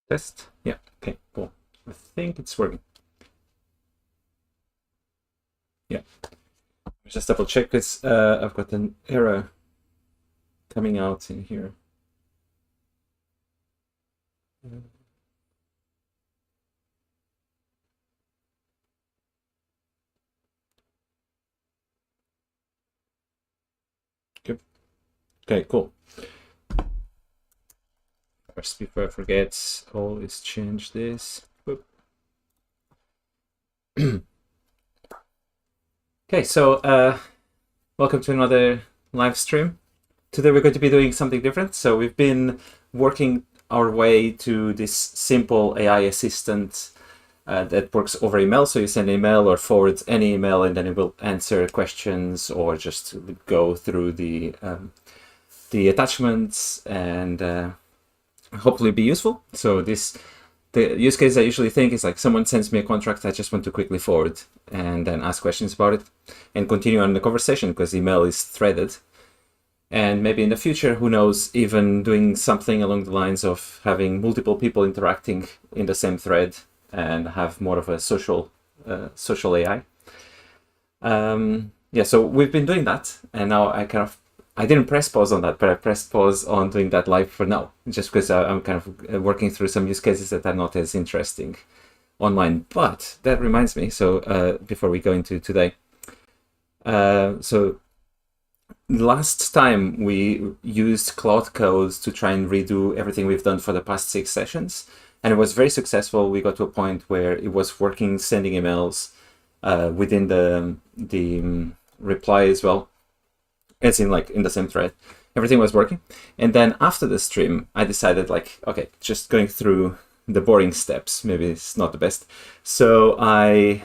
Test. Yeah. Okay. Cool. I think it's working. Yeah. Just double check this. I've got an error coming out in here. Good. Okay. Cool. First, before I forget, always change this. Okay. So, welcome to another live stream. Today we're going to be doing something different. So we've been working our way to this simple AI assistant that works over email. So you send an email or forward any email, and then it will answer questions or just go through the attachments and hopefully be useful. So the use case I usually think is like someone sends me a contract I just want to quickly forward and then ask questions about it and continue on the conversation because email is threaded. And maybe in the future, who knows, even doing something along the lines of having multiple people interacting in the same thread and have more of a social AI. Yeah, so we've been doing that, and now I didn't press pause on that, but I pressed pause on doing that live for now, just because I'm kind of working through some use cases that are not as interesting online. But that reminds me, so before we go into today, so last time we used Claude Code to try and redo everything we've done for the past 6 sessions, and it was very successful. We got to a point where it was working, sending emails within the reply as well, as in like in the same thread. Everything was working. And then after the stream, I decided like, okay, just going through the boring steps, maybe it's not the best. So I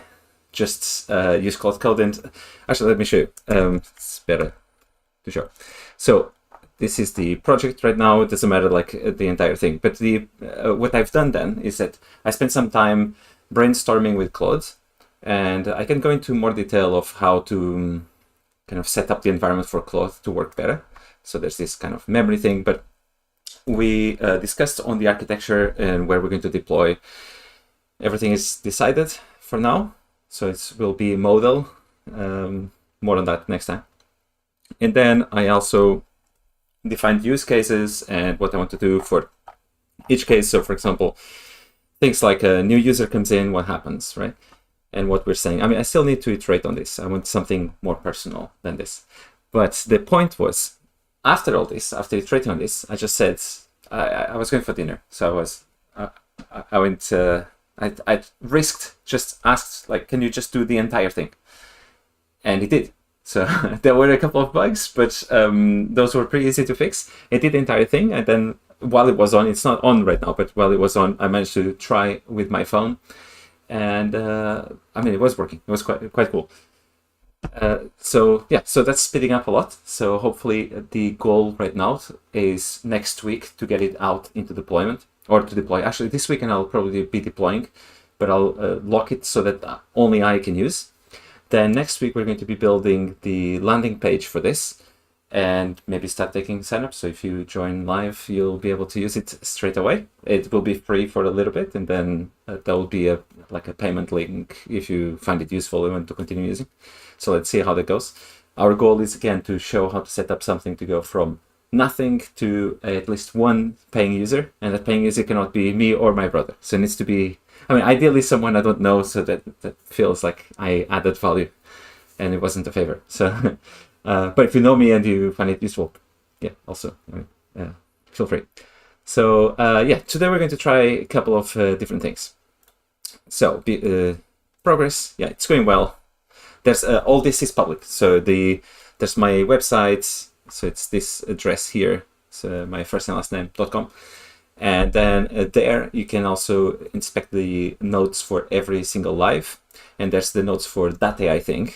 just use Claude Code and actually let me show you. It's better to show. So this is the project right now. It doesn't matter like the entire thing, but the what I've done then is that I spent some time brainstorming with Claude, and I can go into more detail of how to kind of set up the environment for Claude to work better. So there's this kind of memory thing, but we discussed on the architecture and where we're going to deploy. Everything is decided for now, so it will be modal. More on that next time. And then I also defined use cases and what I want to do for each case. So for example, things like a new user comes in, what happens, right? And what we're saying. I mean, I still need to iterate on this. I want something more personal than this. But the point was, after all this, after iterating on this, I just said, I was going for dinner. So I went, I risked, just asked, like, can you just do the entire thing? And it did. So there were a couple of bugs, but those were pretty easy to fix. It did the entire thing, and then while it was on, it's not on right now, but while it was on, I managed to try with my phone, and I mean, it was working. It was quite cool. So yeah, so that's speeding up a lot. So hopefully the goal right now is next week to get it out into deployment, or to deploy. Actually, this weekend I'll probably be deploying, but I'll lock it so that only I can use. Then next week, we're going to be building the landing page for this and maybe start taking signups. So if you join live, you'll be able to use it straight away. It will be free for a little bit, and then there will be a payment link if you find it useful and want to continue using. So let's see how that goes. Our goal is, again, to show how to set up something to go from nothing to at least one paying user, and that paying user cannot be me or my brother. So it needs to be, I mean, ideally someone I don't know, so that feels like I added value and it wasn't a favor. So, but if you know me and you find it useful, yeah, also, feel free. So yeah, today we're going to try a couple of different things. So progress, yeah, it's going well. There's all this is public. So there's my website. So it's this address here. So my first and last name.com. And then there you can also inspect the notes for every single live. And there's the notes for that AI thing.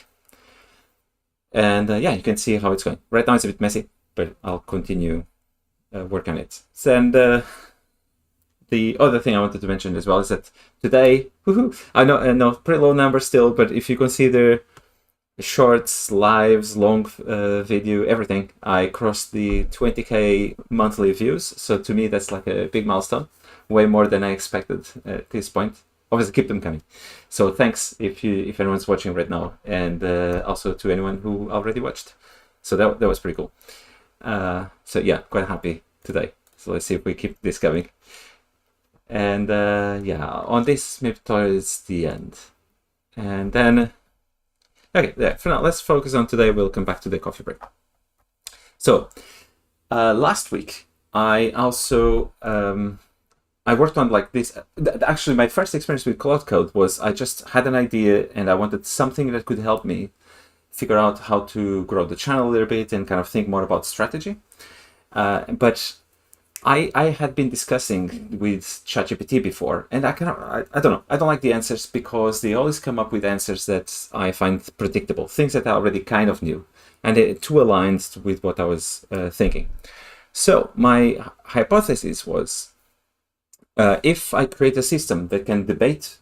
And yeah, you can see how it's going. Right now it's a bit messy, but I'll continue work on it. And the other thing I wanted to mention as well is that today, I know pretty low number still, but if you consider shorts, lives, long video, everything, I crossed the 20K monthly views. So to me, that's like a big milestone. way more than I expected at this point. Obviously, keep them coming. So thanks if anyone's watching right now, and also to anyone who already watched. So that was pretty cool. So yeah, quite happy today. So let's see if we keep this going. And yeah, on this maybe towards the end. And then, okay, yeah, for now, let's focus on today. We'll come back to the coffee break. So last week, I also, I worked on like this. Actually, my first experience with Claude Code was I just had an idea and I wanted something that could help me figure out how to grow the channel a little bit and kind of think more about strategy. But I had been discussing with ChatGPT before, and I don't know, I don't like the answers because they always come up with answers that I find predictable, things that I already kind of knew, and they're too aligned with what I was thinking. So my hypothesis was, if I create a system that can debate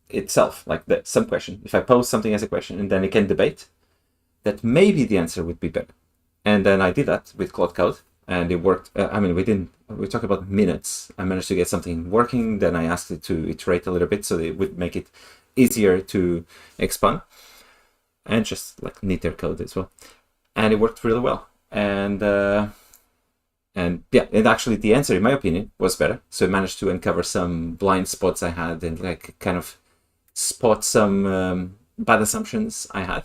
itself, like some question, if I pose something as a question and then it can debate, that maybe the answer would be better. And then I did that with Claude Code. And it worked. I mean, we talked about minutes. I managed to get something working. Then I asked it to iterate a little bit so that it would make it easier to expand and just like neater code as well. And it worked really well. And yeah, and actually the answer, in my opinion, was better. So it managed to uncover some blind spots I had and like kind of spot some bad assumptions I had.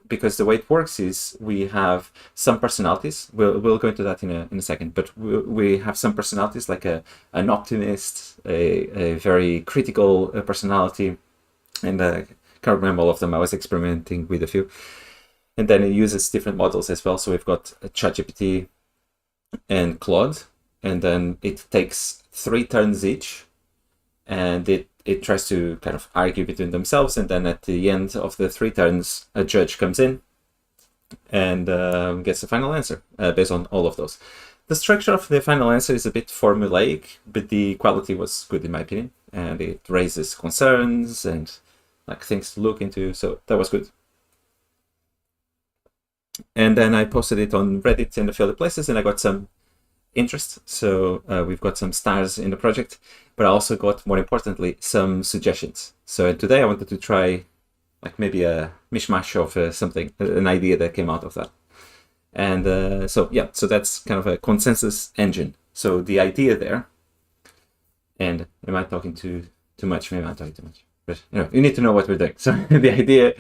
Because the way it works is we have some personalities. We'll go into that in a second. But we have some personalities like an optimist, a very critical personality, and I can't remember all of them. I was experimenting with a few, and then it uses different models as well. So we've got ChatGPT and Claude, and then it takes 3 turns each, and it tries to kind of argue between themselves, and then at the end of the 3 turns, a judge comes in and gets the final answer based on all of those. The structure of the final answer is a bit formulaic, but the quality was good in my opinion, and it raises concerns and like things to look into, so that was good. And then I posted it on Reddit and a few other places, and I got some interest. So we've got some stars in the project, but I also got, more importantly, some suggestions. So today I wanted to try like maybe a mishmash of something, an idea that came out of that. And so yeah, so that's kind of a consensus engine. So the idea there, and am I talking too much? Maybe I'm talking too much, but you need to know what we're doing. So the idea,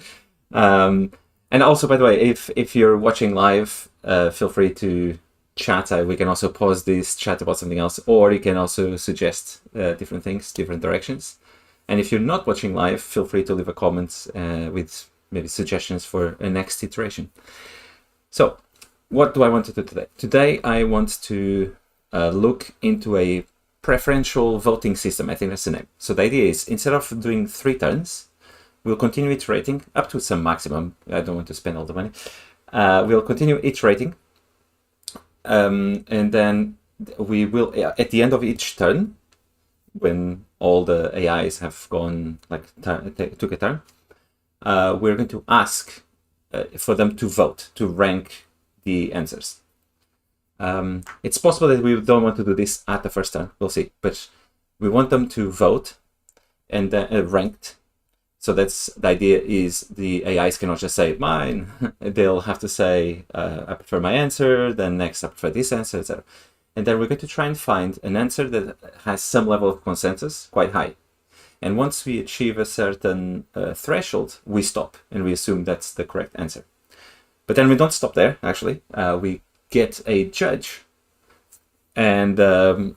and also, by the way, if you're watching live, feel free to chat. We can also pause this, chat about something else, or you can also suggest different things, different directions. And if you're not watching live, feel free to leave a comment with maybe suggestions for a next iteration. So what do I want to do today? Today I want to look into a preferential voting system. I think that's the name. So the idea is, instead of doing 3 turns, we'll continue iterating up to some maximum. I don't want to spend all the money. We'll continue iterating. And then we will, at the end of each turn, when all the AIs have gone, like took a turn, we're going to ask for them to vote, to rank the answers. It's possible that we don't want to do this at the first turn, we'll see, but we want them to vote and then ranked. So that's the idea, is the AIs cannot just say mine. They'll have to say, I prefer my answer, then next I prefer this answer, etc. And then we're going to try and find an answer that has some level of consensus, quite high. And once we achieve a certain threshold, we stop and we assume that's the correct answer. But then we don't stop there, actually. We get a judge, and the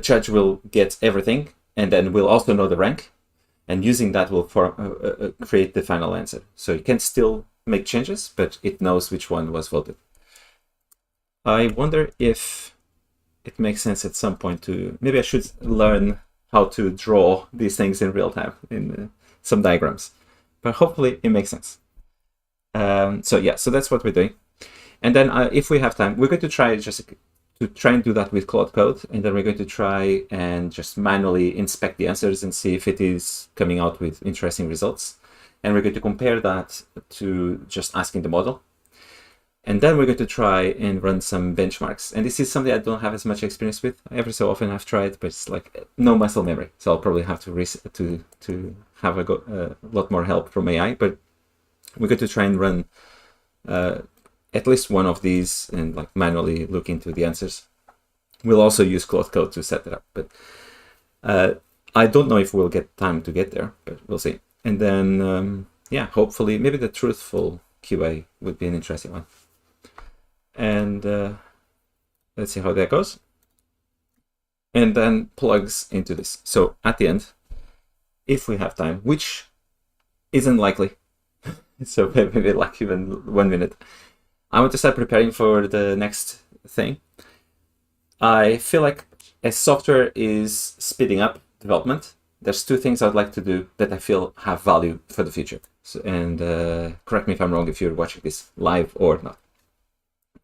judge will get everything, and then we'll also know the rank, and using that will create the final answer. So you can still make changes, but it knows which one was voted. I wonder if it makes sense at some point to, maybe I should learn how to draw these things in real time in some diagrams, but hopefully it makes sense. So yeah, so that's what we're doing. And then if we have time, we're going to try and do that with Claude Code, and then we're going to try and just manually inspect the answers and see if it is coming out with interesting results. And we're going to compare that to just asking the model. And then we're going to try and run some benchmarks. And this is something I don't have as much experience with. Every so often I've tried, but it's like no muscle memory. So I'll probably have to have a lot more help from AI. But we're going to try and run at least one of these and like manually look into the answers. We'll also use Claude Code to set it up. But I don't know if we'll get time to get there, but we'll see. And then, yeah, hopefully maybe the truthful QA would be an interesting one. And let's see how that goes. And then plugs into this. So at the end, if we have time, which isn't likely, so maybe like even 1 minute, I want to start preparing for the next thing. I feel like as software is speeding up development, there's two things I'd like to do that I feel have value for the future. So, and correct me if I'm wrong if you're watching this live or not.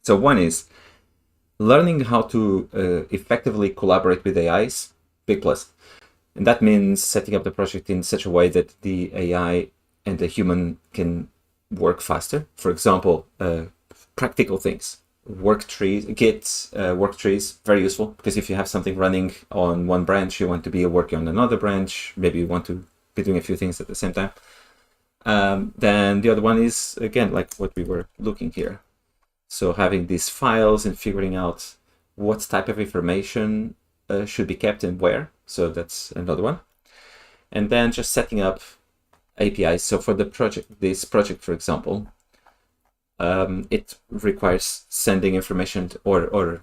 So one is learning how to effectively collaborate with AIs, big plus. And that means setting up the project in such a way that the AI and the human can work faster. For example, practical things, work trees, Git work trees, very useful, because if you have something running on one branch, you want to be working on another branch, maybe you want to be doing a few things at the same time. Then the other one is, again, like what we were looking here. So having these files and figuring out what type of information should be kept and where. So that's another one. And then just setting up APIs. So for the project, this project, for example, it requires sending information or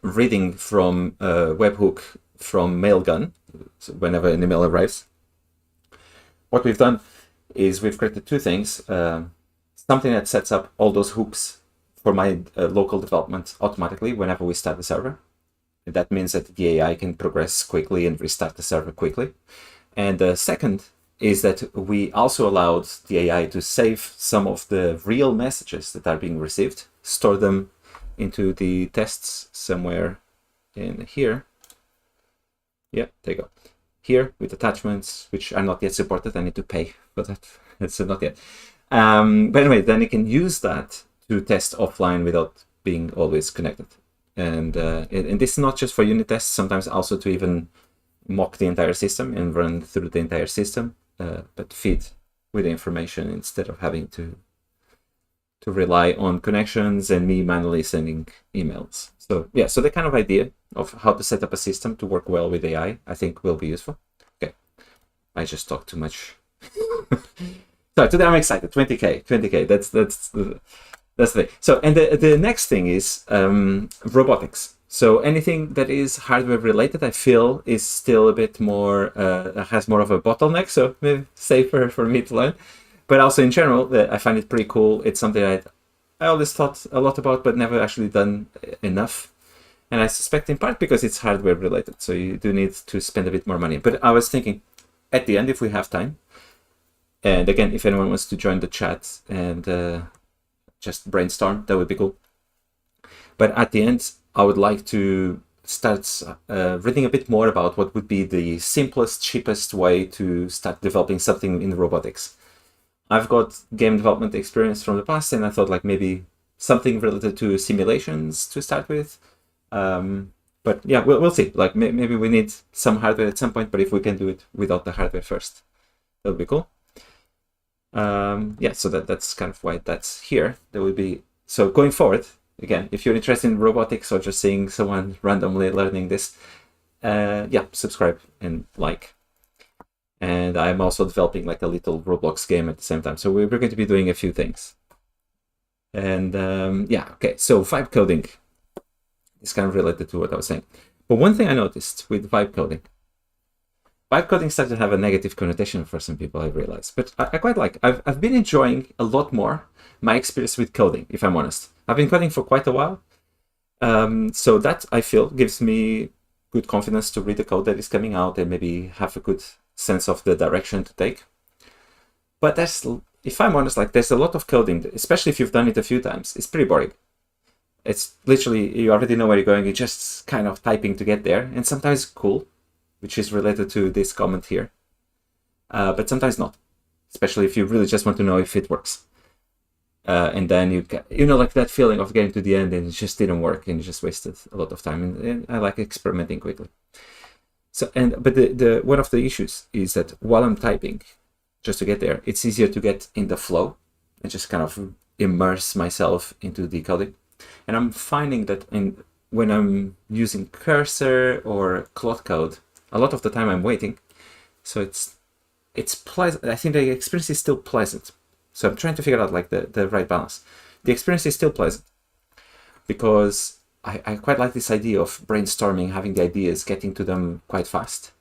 reading from a webhook from Mailgun, so whenever an email arrives. What we've done is we've created two things. Something that sets up all those hooks for my local development automatically whenever we start the server. And that means that the AI can progress quickly and restart the server quickly. And the second is that we also allowed the AI to save some of the real messages that are being received, store them into the tests somewhere in here. Yeah, there you go. Here with attachments, which are not yet supported. I need to pay for that. It's not yet. But anyway, then you can use that to test offline without being always connected. And this is not just for unit tests, sometimes also to even mock the entire system and run through the entire system, but feed with the information instead of having to rely on connections and me manually sending emails. So yeah, so the kind of idea of how to set up a system to work well with AI, I think will be useful. Okay, I just talked too much. So today I'm excited. 20K. That's the thing. So, and the next thing is robotics. So anything that is hardware related, I feel is still a bit more, has more of a bottleneck. So maybe safer for me to learn. But also in general, I find it pretty cool. It's something that I always thought a lot about, but never actually done enough. And I suspect in part because it's hardware related. So you do need to spend a bit more money. But I was thinking at the end, if we have time, and again, if anyone wants to join the chat and just brainstorm, that would be cool. But at the end, I would like to start reading a bit more about what would be the simplest, cheapest way to start developing something in robotics. I've got game development experience from the past, and I thought like maybe something related to simulations to start with. But yeah, we'll see. Like maybe we need some hardware at some point, but if we can do it without the hardware first, that would be cool. Yeah, so that's kind of why that's here. There will be, so going forward, again, if you're interested in robotics or just seeing someone randomly learning this, yeah, subscribe and like. And I'm also developing like a little Roblox game at the same time. So we're going to be doing a few things. And yeah, okay, so vibe coding is kind of related to what I was saying. But one thing I noticed with vibe coding started to have a negative connotation for some people, I realized. But I quite like, I've been enjoying a lot more my experience with coding, if I'm honest. I've been coding for quite a while. So that, I feel, gives me good confidence to read the code that is coming out and maybe have a good sense of the direction to take. But that's, if I'm honest, like there's a lot of coding, especially if you've done it a few times, it's pretty boring. It's literally, you already know where you're going, you're just kind of typing to get there, and sometimes cool, which is related to this comment here, but sometimes not, especially if you really just want to know if it works. And then you know, like that feeling of getting to the end and it just didn't work and you just wasted a lot of time. And I like experimenting quickly. So, but the one of the issues is that while I'm typing, just to get there, it's easier to get in the flow and just kind of immerse myself into the coding. And I'm finding that when I'm using Cursor or Claude Code, a lot of the time I'm waiting. So it's pleasant. I think the experience is still pleasant. So I'm trying to figure out like the right balance. The experience is still pleasant because I quite like this idea of brainstorming, having the ideas, getting to them quite fast.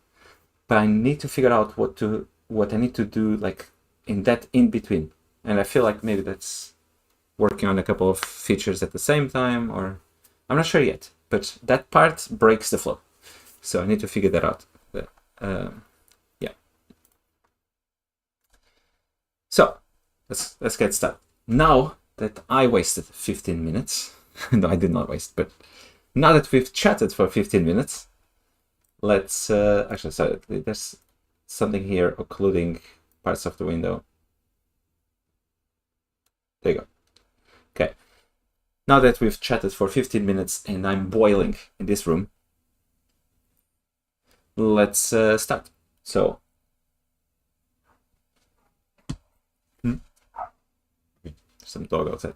But I need to figure out what I need to do like in that in between. And I feel like maybe that's working on a couple of features at the same time, or I'm not sure yet. But that part breaks the flow. So I need to figure that out. Yeah. So let's get started. Now that I wasted 15 minutes, no, I did not waste, but now that we've chatted for 15 minutes, let's actually, sorry, there's something here occluding parts of the window. There you go. Okay. Now that we've chatted for 15 minutes and I'm boiling in this room, let's start. So, some dog outside.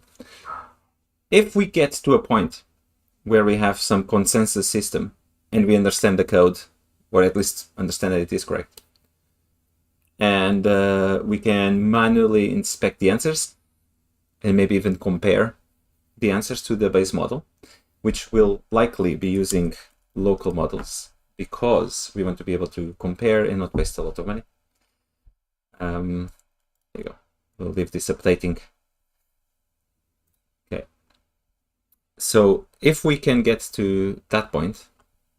If we get to a point where we have some consensus system and we understand the code, or at least understand that it is correct, and we can manually inspect the answers and maybe even compare the answers to the base model, which will likely be using local models because we want to be able to compare and not waste a lot of money. There you go. We'll leave this updating. Okay. So if we can get to that point,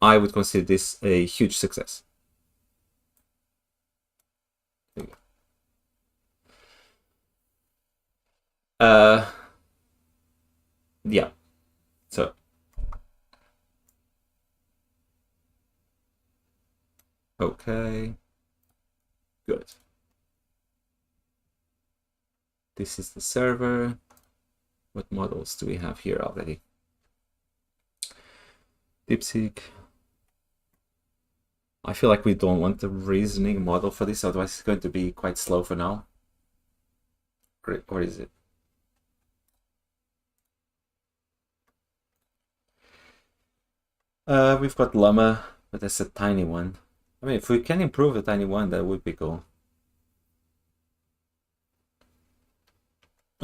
I would consider this a huge success. There you go. Yeah. So okay. Good. This is the server. What models do we have here already? DeepSeek. I feel like we don't want the reasoning model for this, otherwise it's going to be quite slow for now. Or is it? We've got Llama, but that's a tiny one. I mean, if we can improve a tiny one, that would be cool.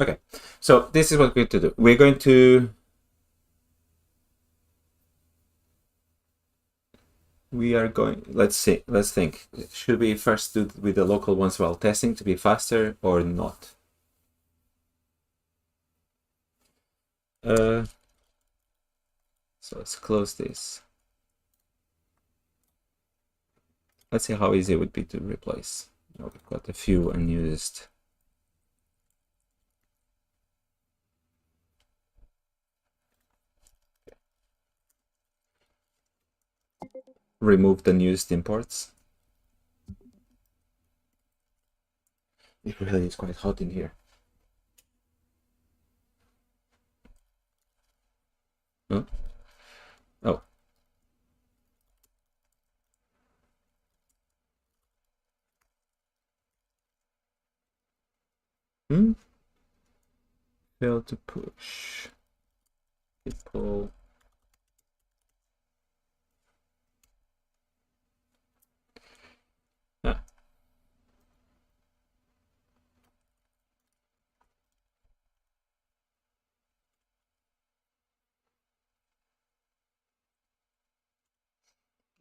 Okay, so this is what we're going to do. We're going to let's see, let's think. Should we first do with the local ones while testing to be faster or not? So let's close this. Let's see how easy it would be to replace. Oh, we've got a few unused. Remove the unused imports. It really is quite hot in here. Huh? Oh. Fail to push. Pull. Ah.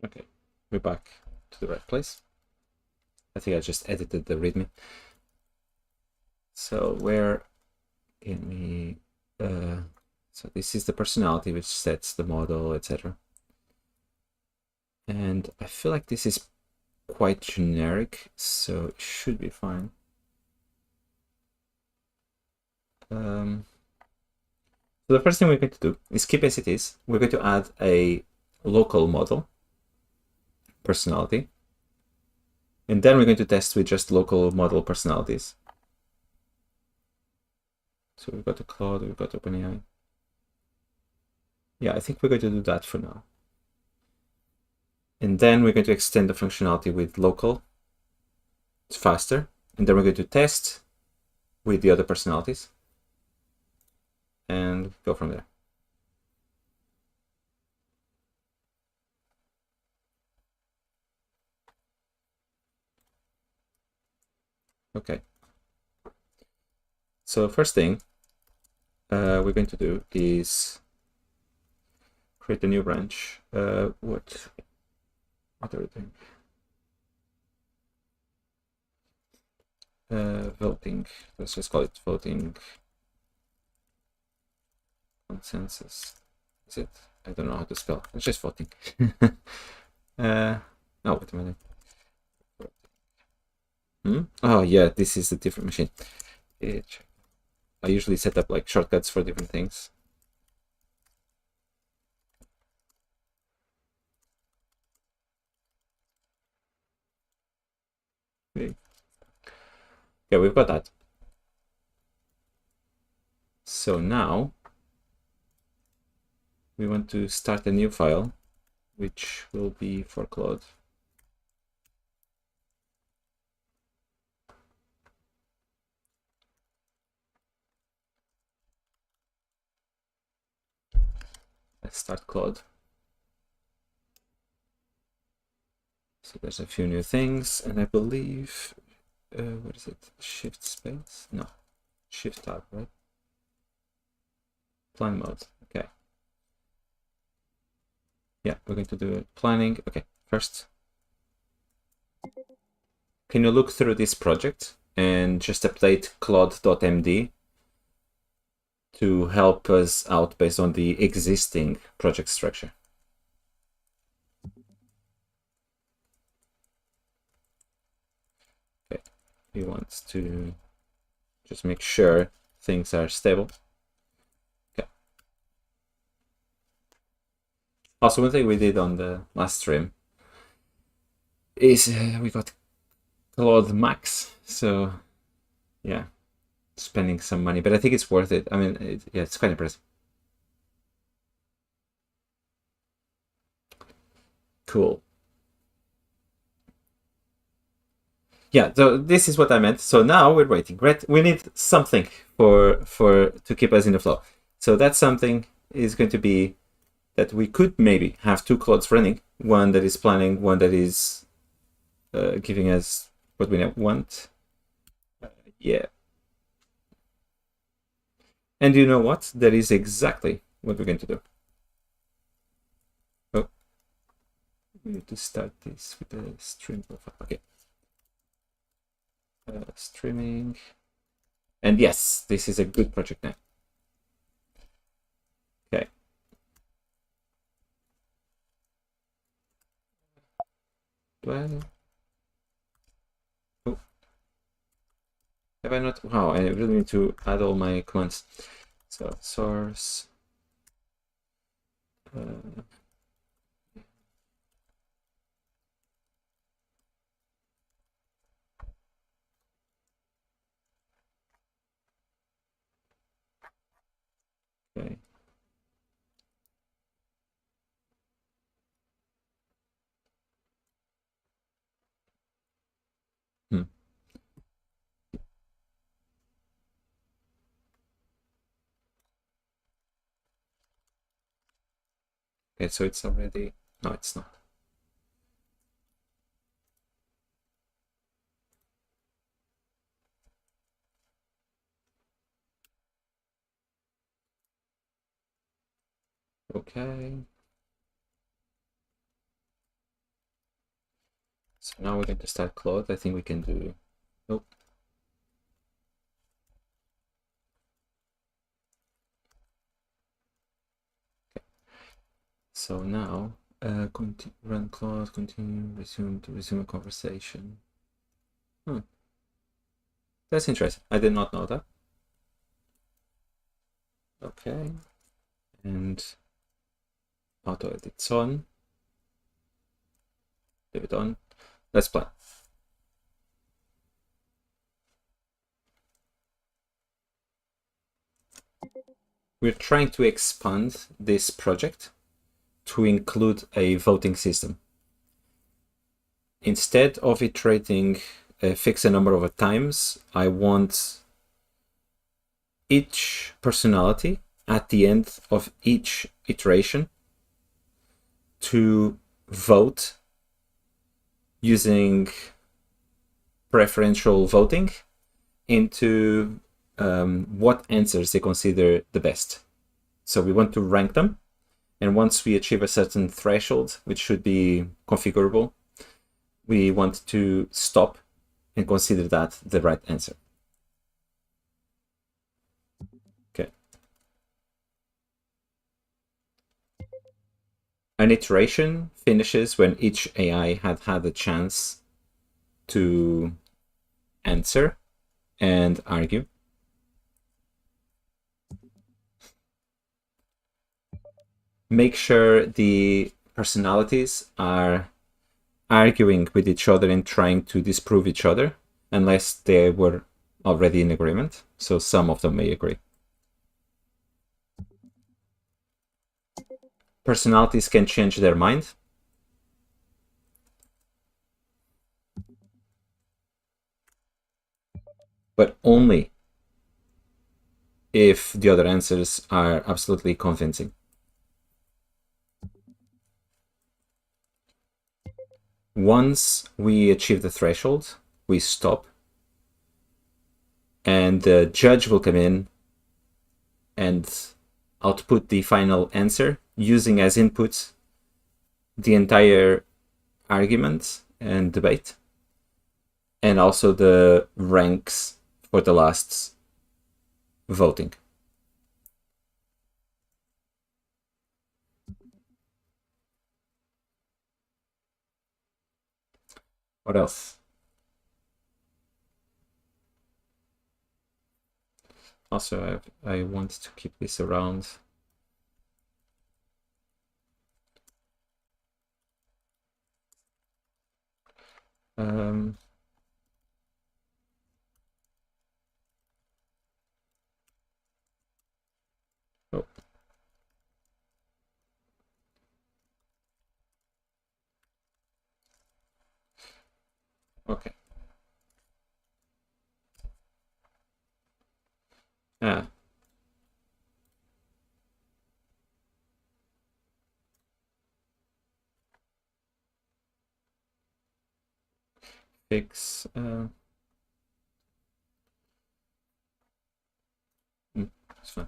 Okay, we're back to the right place. I think I just edited the README. So where can we? So this is the personality which sets the model, etc. And I feel like this is quite generic, so it should be fine. So the first thing we're going to do is keep as it is. We're going to add a local model personality, and then we're going to test with just local model personalities. So we've got the Claude, we've got OpenAI. Yeah, I think we're going to do that for now. And then we're going to extend the functionality with local. It's faster. And then we're going to test with the other personalities and go from there. Okay. So first thing we're going to do is create a new branch. What are we doing? Voting. Let's just call it voting consensus. Is it? I don't know how to spell. It's just voting. No, wait a minute. Oh yeah, this is a different machine. I usually set up like shortcuts for different things. Okay. Yeah, we've got that. So now we want to start a new file, which will be for Claude. Let's start Claude. So there's a few new things, and I believe, what is it? Shift space? No, Shift tab, right? Plan mode. Okay. Yeah, we're going to do planning. Okay, first, can you look through this project and just update claude.md to help us out based on the existing project structure? Okay, we want to just make sure things are stable. Okay. Also, one thing we did on the last stream is we got Claude Max, so yeah, spending some money, but I think it's worth it. I mean, yeah, it's quite impressive. Cool. Yeah, so this is what I meant. So now we're waiting, right? We need something for to keep us in the flow. So that something is going to be that we could maybe have two Claudes running, one that is planning, one that is giving us what we want. Yeah. And you know what? That is exactly what we're going to do. Oh, we need to start this with the stream profile. Okay. Streaming. And yes, this is a good project now. Okay. Well, oh, have I not? Wow, I really need to add all my commands. So source. Okay. Okay, so it's already, no, it's not. Okay. So now we're going to start Claude. I think we can do, nope. Okay. So now, run Claude, continue, resume a conversation. That's interesting. I did not know that. Okay. And auto edit's on. Leave it on. Let's plan. we're trying to expand this project to include a voting system. Instead of iterating a fixed number of times, I want each personality at the end of each iteration to vote using preferential voting into what answers they consider the best. So we want to rank them, and once we achieve a certain threshold, which should be configurable, we want to stop and consider that the right answer. Okay. An iteration finishes when each AI had a chance to answer and argue. Make sure the personalities are arguing with each other and trying to disprove each other, unless they were already in agreement. So some of them may agree. Personalities can change their mind. But only if the other answers are absolutely convincing. Once we achieve the threshold, we stop, and the judge will come in and output the final answer using as input the entire argument and debate, and also the ranks for the last voting. What else? Also, I want to keep this around. Oh. Okay. Ah. Fix. It's fine.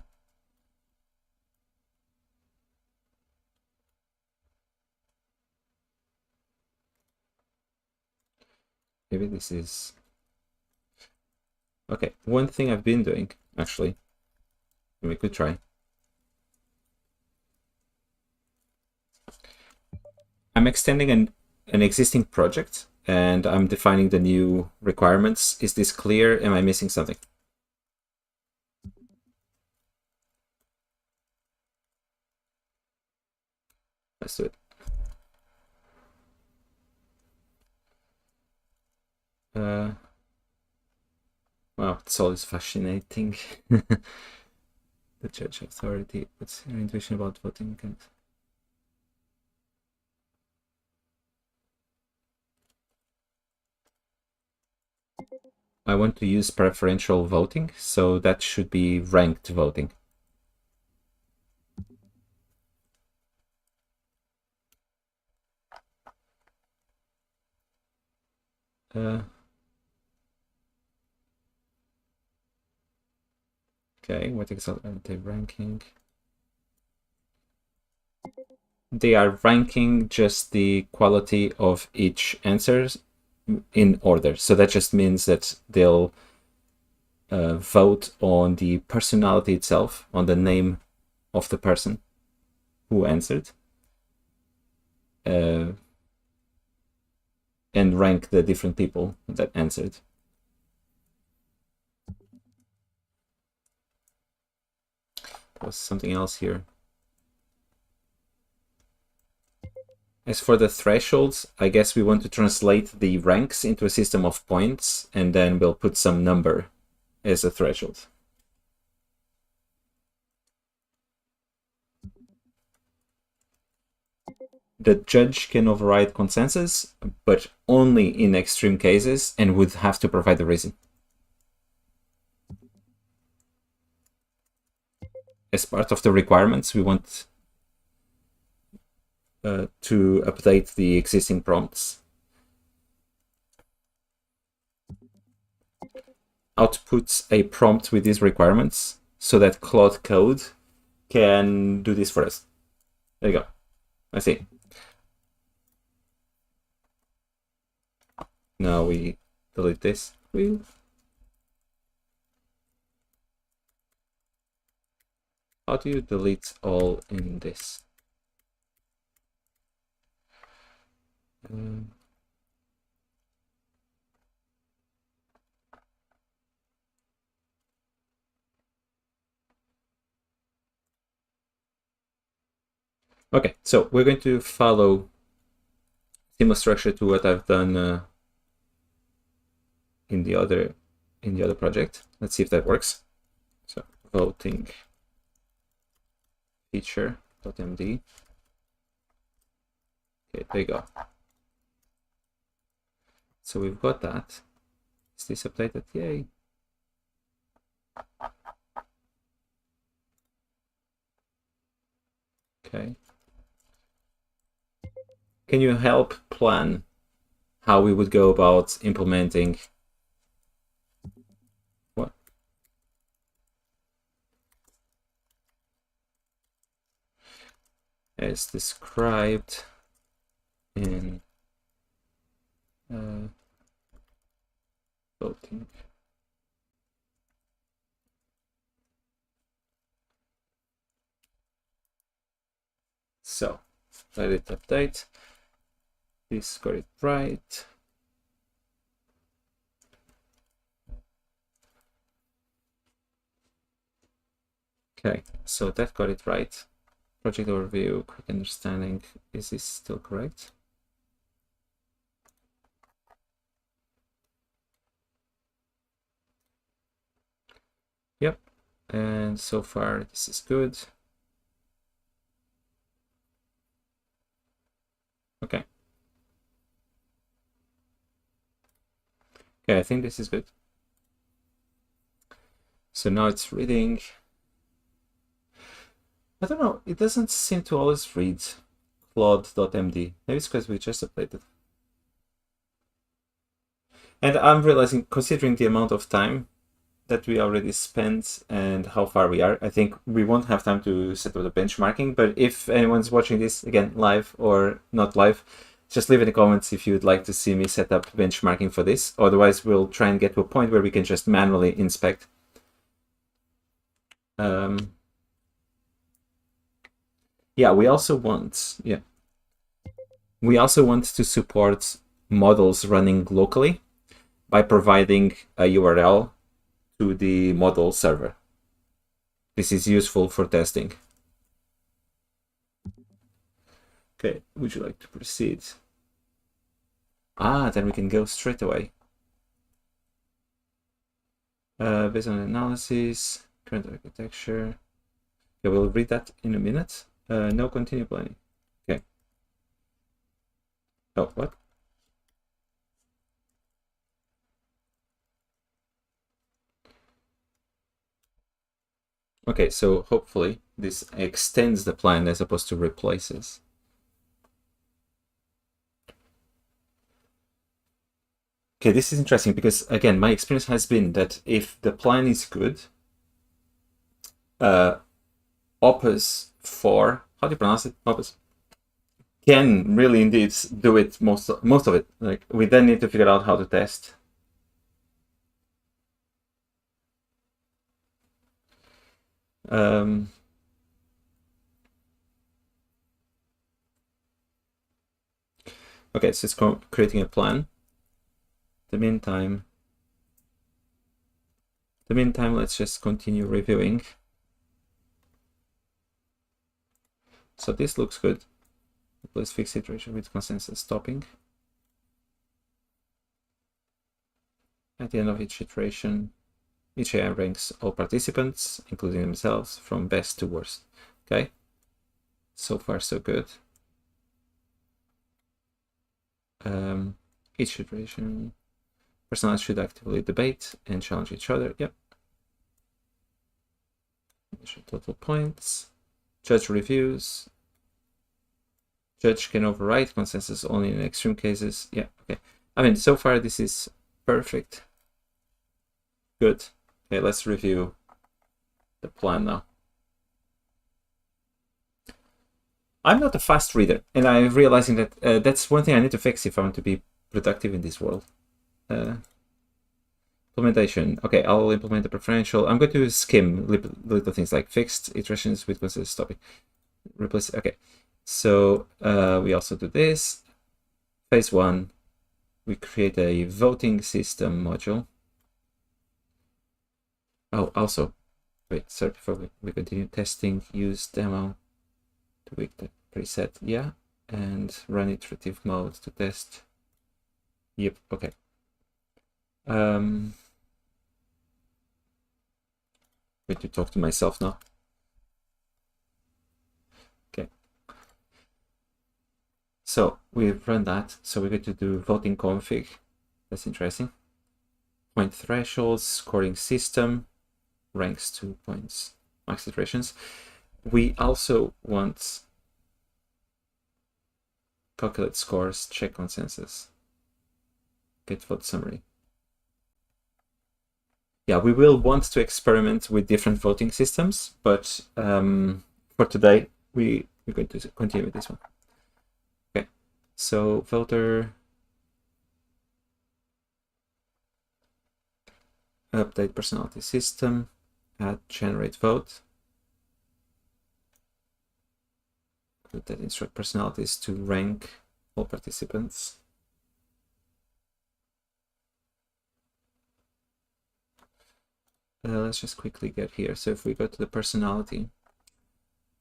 Maybe this is... Okay, one thing I've been doing, actually, we could try. I'm extending an existing project, and I'm defining the new requirements. Is this clear? Am I missing something? Let's do it. Wow, it's always fascinating. The judge authority. What's your intuition about voting? I want to use preferential voting, so that should be ranked voting. Okay, what exactly are they ranking? They are ranking just the quality of each answers in order. So that just means that they'll vote on the personality itself, on the name of the person who answered, and rank the different people that answered. There was something else here. As for the thresholds, I guess we want to translate the ranks into a system of points, and then we'll put some number as a threshold. The judge can override consensus, but only in extreme cases, and would have to provide the reason. As part of the requirements, we want to update the existing prompts. Outputs a prompt with these requirements so that Claude Code can do this for us. There you go. I see. Now we delete this. How do you delete all in this? Okay, so we're going to follow similar structure to what I've done in the other project. Let's see if that works. So voting feature.md. Okay, there you go. So we've got that. Is this updated? Yay. Okay. Can you help plan how we would go about implementing what? As described in voting. So let it update. This got it right. Okay, so that got it right. Project overview, quick understanding. Is this still correct? Yep, and so far this is good. Okay. Okay, I think this is good. So now it's reading. I don't know, it doesn't seem to always read Claude.md. Maybe it's because we just updated. And I'm realizing, considering the amount of time that we already spent and how far we are, I think we won't have time to set up the benchmarking. But if anyone's watching this, again, live or not live, just leave in the comments if you'd like to see me set up benchmarking for this. Otherwise, we'll try and get to a point where we can just manually inspect. Yeah, we also want to support models running locally by providing a URL to the model server. This is useful for testing. Okay, would you like to proceed? Then we can go straight away. Based on analysis, current architecture. Yeah, we'll read that in a minute. No continue planning. Okay. Oh, what? Okay, so hopefully this extends the plan as opposed to replaces. Okay, this is interesting because, again, my experience has been that if the plan is good, Opus 4, how do you pronounce it? Opus can really indeed do it, most of it. Like, we then need to figure out how to test. Okay, so it's creating a plan. The meantime, let's just continue reviewing. So this looks good. Replace fixed iteration with consensus stopping. At the end of each iteration, each AI ranks all participants, including themselves, from best to worst. Okay, so far so good. Each iteration, personalities should actively debate and challenge each other. Yep. Total points. Judge reviews. Judge can override consensus only in extreme cases. Yeah, okay. I mean, so far this is perfect. Good. Okay, let's review the plan now. I'm not a fast reader, and I'm realizing that that's one thing I need to fix if I want to be productive in this world. Implementation. Okay, I'll implement the preferential. I'm going to skim little things like fixed iterations with consensus stopping. Replace. Okay, so we also do this. Phase 1, we create a voting system module. Oh, also, wait, sorry, before we continue, testing, use demo to tweak the preset, yeah, and run iterative mode to test. Yep, okay. Going to talk to myself now. Okay. So we've run that. So we're going to do voting config. That's interesting. Point thresholds, scoring system, ranks 2 points, max iterations. We also want calculate scores, check consensus, get vote summary. Yeah, we will want to experiment with different voting systems, but for today, we're going to continue with this one. Okay, so voter, update personality system, add generate vote. That instruct personalities to rank all participants. Let's just quickly get here. So if we go to the personality,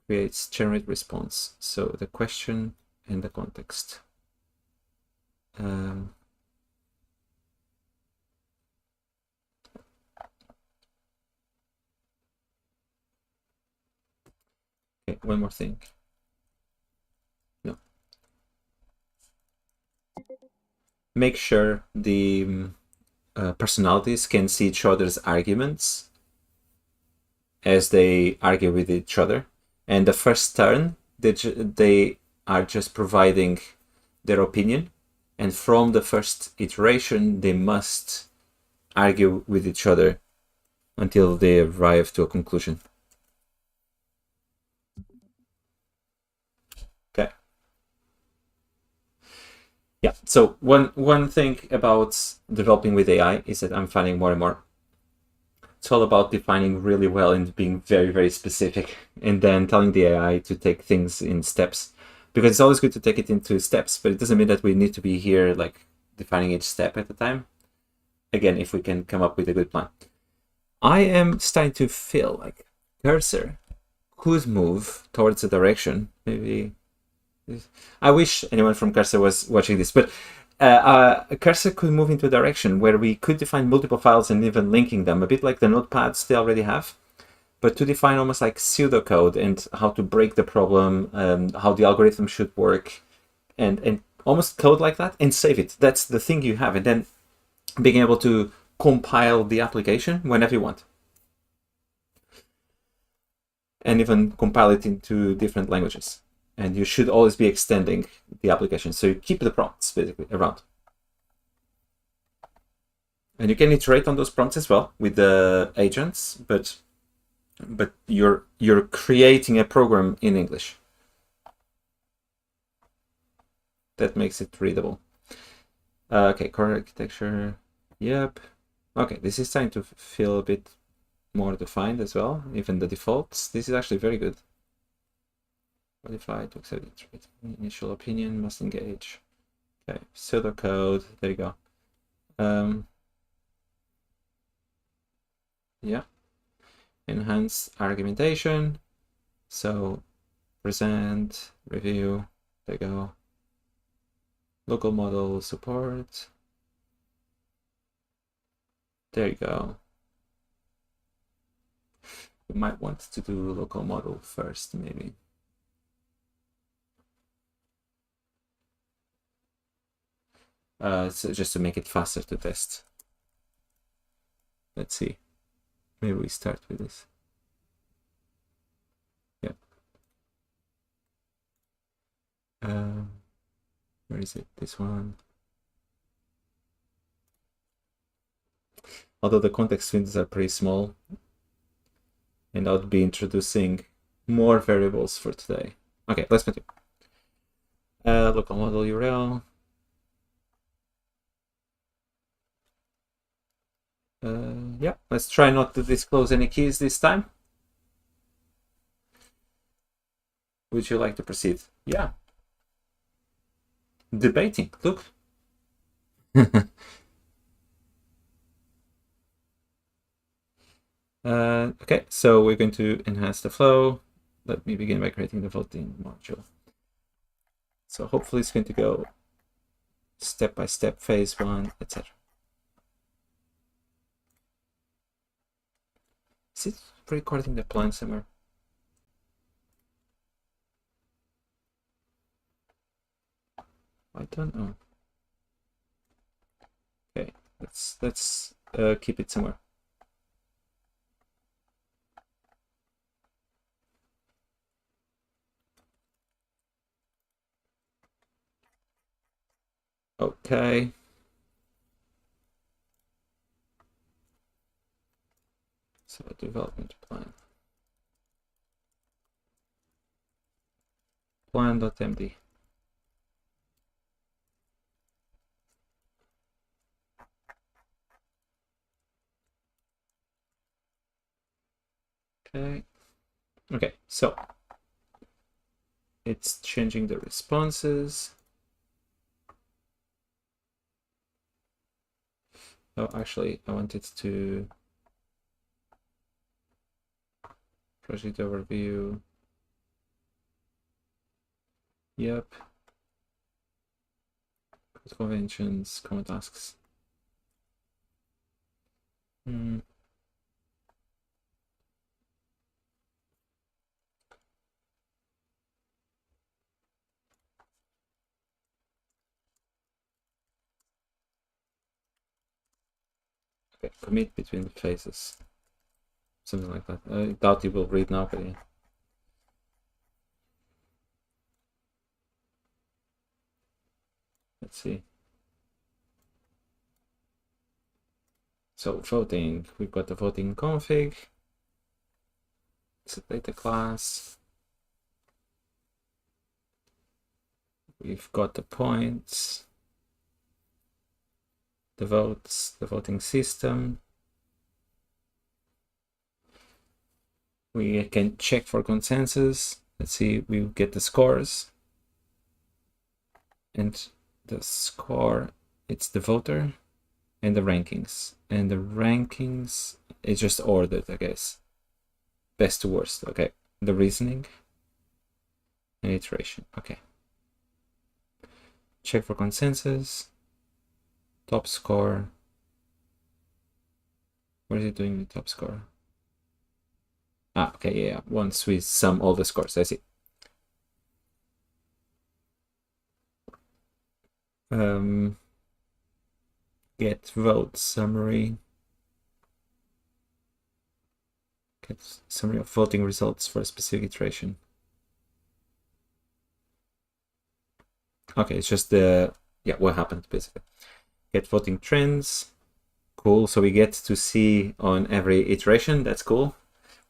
creates generate response. So the question and the context. Okay, one more thing. No. Make sure the personalities can see each other's arguments as they argue with each other. And the first turn, they are just providing their opinion. And from the first iteration, they must argue with each other until they arrive to a conclusion. Okay. Yeah, so one thing about developing with AI is that I'm finding more and more it's all about defining really well and being very, very specific, and then telling the AI to take things in steps, because it's always good to take it into steps, but it doesn't mean that we need to be here like defining each step at a time. Again, if we can come up with a good plan. I am starting to feel like Cursor could move towards a direction. Maybe I wish anyone from Cursor was watching this, but Cursor could move into a direction where we could define multiple files and even linking them, a bit like the notepads they already have, but to define almost like pseudocode and how to break the problem, how the algorithm should work, and almost code like that and save it. That's the thing you have, and then being able to compile the application whenever you want. And even compile it into different languages. And you should always be extending the application. So you keep the prompts basically around. And you can iterate on those prompts as well with the agents, but you're creating a program in English. That makes it readable. Okay, core architecture. Yep. Okay, this is starting to feel a bit more defined as well. Even the defaults. This is actually very good. Modify to accept it. Initial opinion must engage. Okay, pseudocode. There you go. Yeah. Enhance argumentation. So present, review. There you go. Local model support. There you go. We might want to do local model first, maybe. So just to make it faster to test. Let's see. Maybe we start with this. Yeah. Where is it? This one. Although the context windows are pretty small, and I'll be introducing more variables for today. Okay, let's continue. Local model URL. Yeah, let's try not to disclose any keys this time. Would you like to proceed? Yeah. Debating, look. Okay, so we're going to enhance the flow. Let me begin by creating the voting module. So hopefully it's going to go step by step, phase one, etc. Is it recording the plan somewhere? I don't know. Okay, let's keep it somewhere. Okay. So development plan. Plan.md. Okay. Okay, so it's changing the responses. Oh, actually, I wanted to project overview. Yep. Conventions, common tasks. Okay, commit between the phases. Something like that. I doubt you will read now, but yeah. Let's see. So voting, we've got the voting config. It's a data class. We've got the points, the votes, the voting system. We can check for consensus. Let's see, we get the scores. And the score, it's the voter and the rankings. And the rankings is just ordered, I guess. Best to worst. Okay. The reasoning and iteration. Okay. Check for consensus. Top score. What is it doing with top score? Ah, okay, yeah. Once we sum all the scores, I see. Get vote summary. Get summary of voting results for a specific iteration. Okay, it's just the, yeah, what happened basically. Get voting trends. Cool, so we get to see on every iteration, that's cool.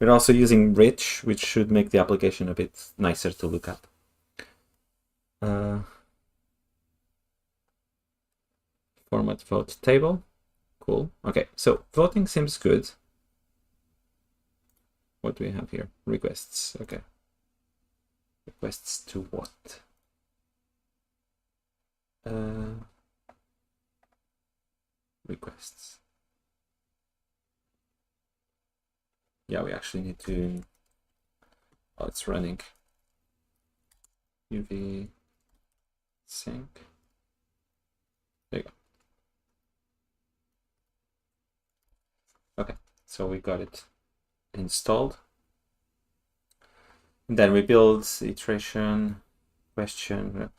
We're also using rich, which should make the application a bit nicer to look at. Format vote table. Cool. Okay, so voting seems good. What do we have here? Requests. Okay. Requests to what? Requests. Yeah, we actually need to. Oh, it's running. UV sync. There you go. Okay, so we got it installed. And then we build iteration, question.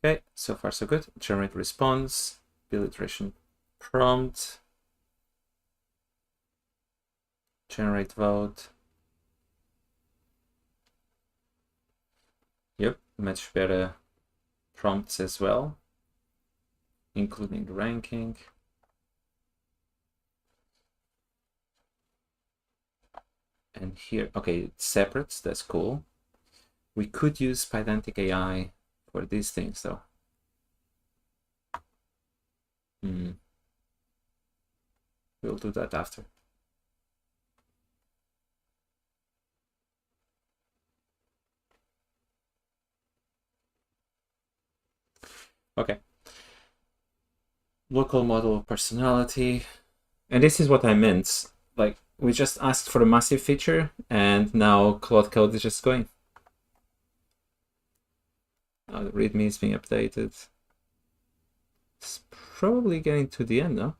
Okay, so far so good. Generate response, build iteration prompt, generate vote. Yep, much better prompts as well, including ranking. And here, okay, it's separate, that's cool. We could use Pydantic AI for these things though. We'll do that after. Okay. Local model personality. And this is what I meant. Like, we just asked for a massive feature, and now Claude Code is just going. The README is being updated. It's probably getting to the end now.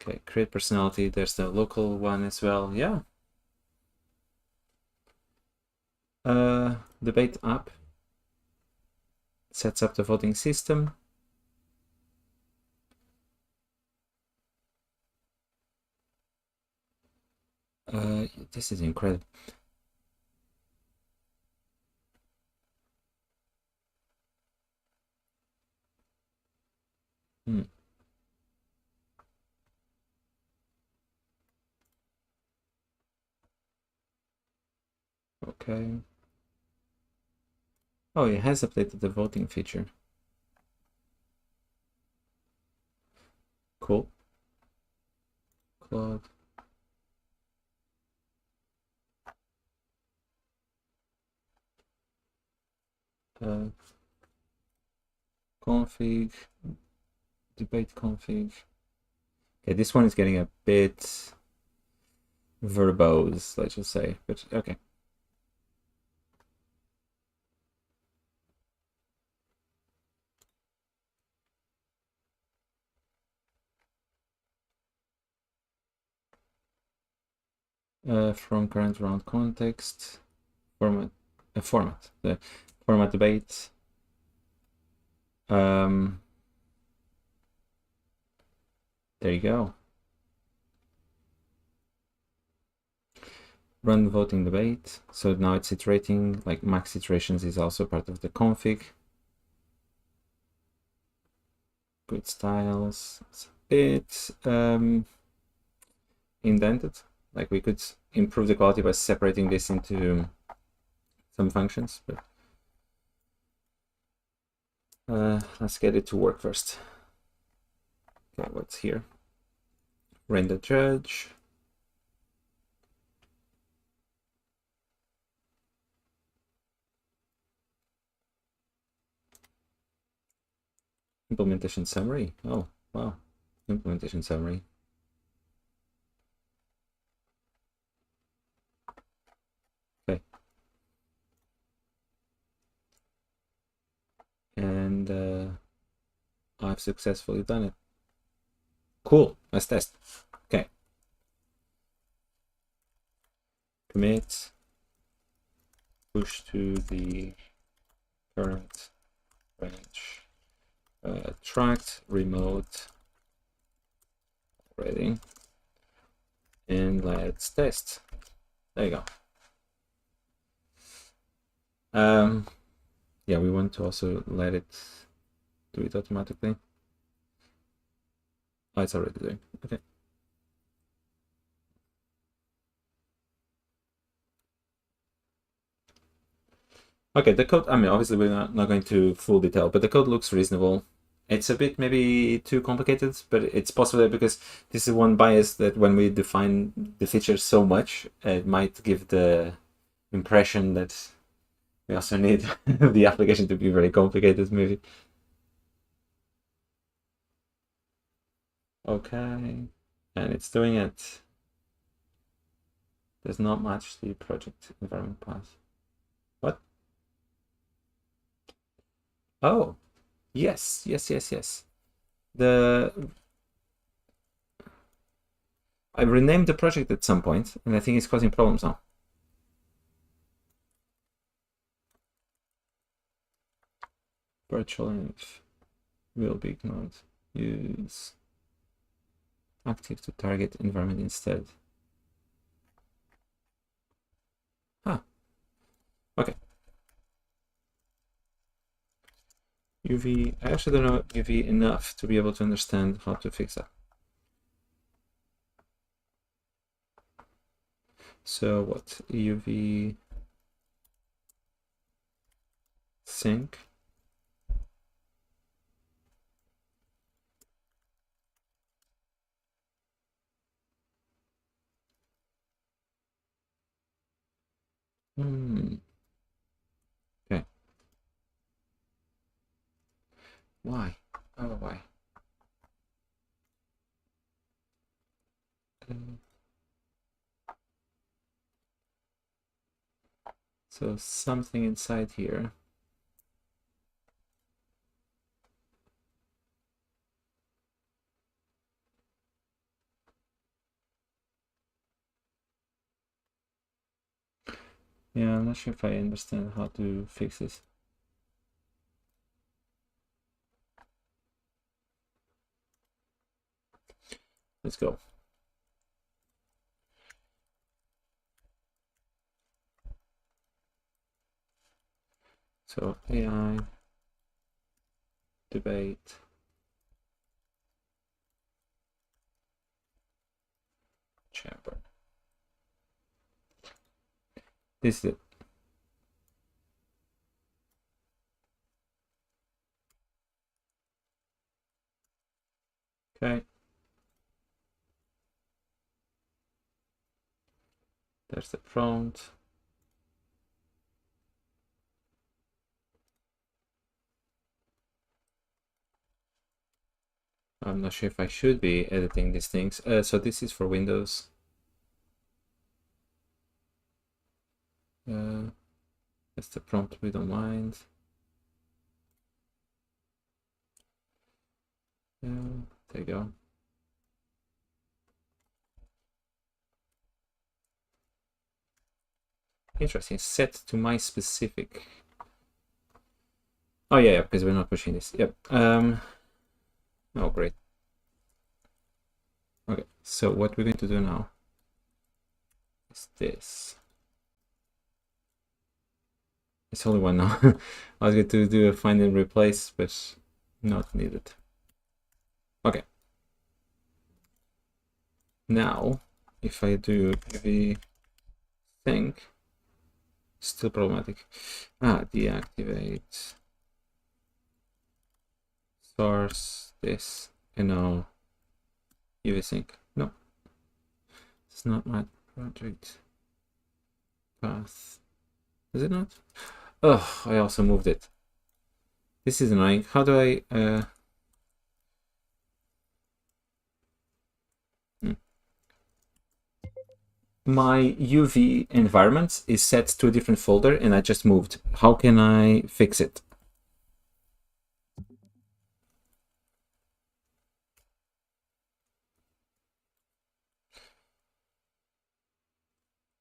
Okay, create personality. There's the local one as well. Yeah. Debate app sets up the voting system. This is incredible. Okay. Oh, it has updated the voting feature. Cool. Claude. Config. Debate config. Okay, this one is getting a bit verbose, let's just say, but okay. From current round context, format debate. There you go. Run voting debate. So now it's iterating, like max iterations is also part of the config. Good styles. It's a bit indented. Like we could improve the quality by separating this into some functions, but let's get it to work first. Okay, what's here? Render judge. Implementation summary. Oh, wow. Implementation summary. Okay. And I've successfully done it. Cool. Let's test. Okay. Commit. Push to the current branch. Tracked, remote, ready, and let's test. There you go. Yeah, we want to also let it do it automatically. Oh, it's already doing. Okay. Okay, the code, I mean, obviously we're not going to full detail, but the code looks reasonable. It's a bit maybe too complicated, but it's possible because this is one bias that when we define the features so much, it might give the impression that we also need the application to be very complicated, maybe. Okay, and it's doing it. Does not match the project environment path. What? Oh, yes. I renamed the project at some point, and I think it's causing problems now. virtual env will be ignored. Use active to target environment instead. Okay. UV, I actually don't know UV enough to be able to understand how to fix that. So what? UV sync. Okay. Why? Oh, why? So something inside here. Yeah, I'm not sure if I understand how to fix this. Let's go. So AI debate chamber. This is it. Okay. There's the prompt. I'm not sure if I should be editing these things. So this is for Windows. That's the prompt we don't mind. There you go. Interesting. Set to my specific. Oh yeah, because we're not pushing this. Yep. Oh great. Okay, so what we're going to do now is this. It's only one now. I was going to do a find and replace, but not needed. Okay. Now, if I do UV sync, still problematic. Deactivate source this, and now UV sync. No, it's not my project path. Is it not? Oh, I also moved it. This is annoying. How do I my UV environment is set to a different folder and I just moved. How can I fix it?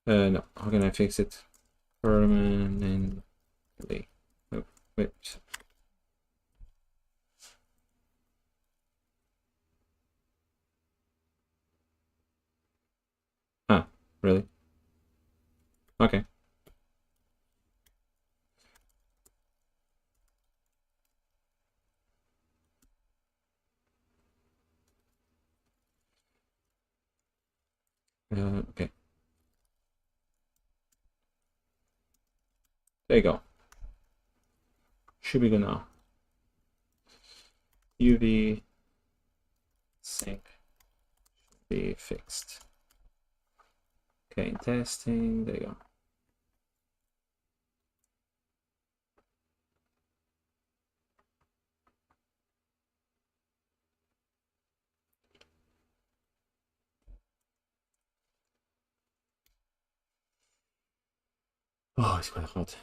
No, how can I fix it? Permanently. Oh, wait. Ah, really? Okay. Okay. There you go. Should be good now. UV sync should be fixed. Okay, testing. There you go. Oh, it's quite hot.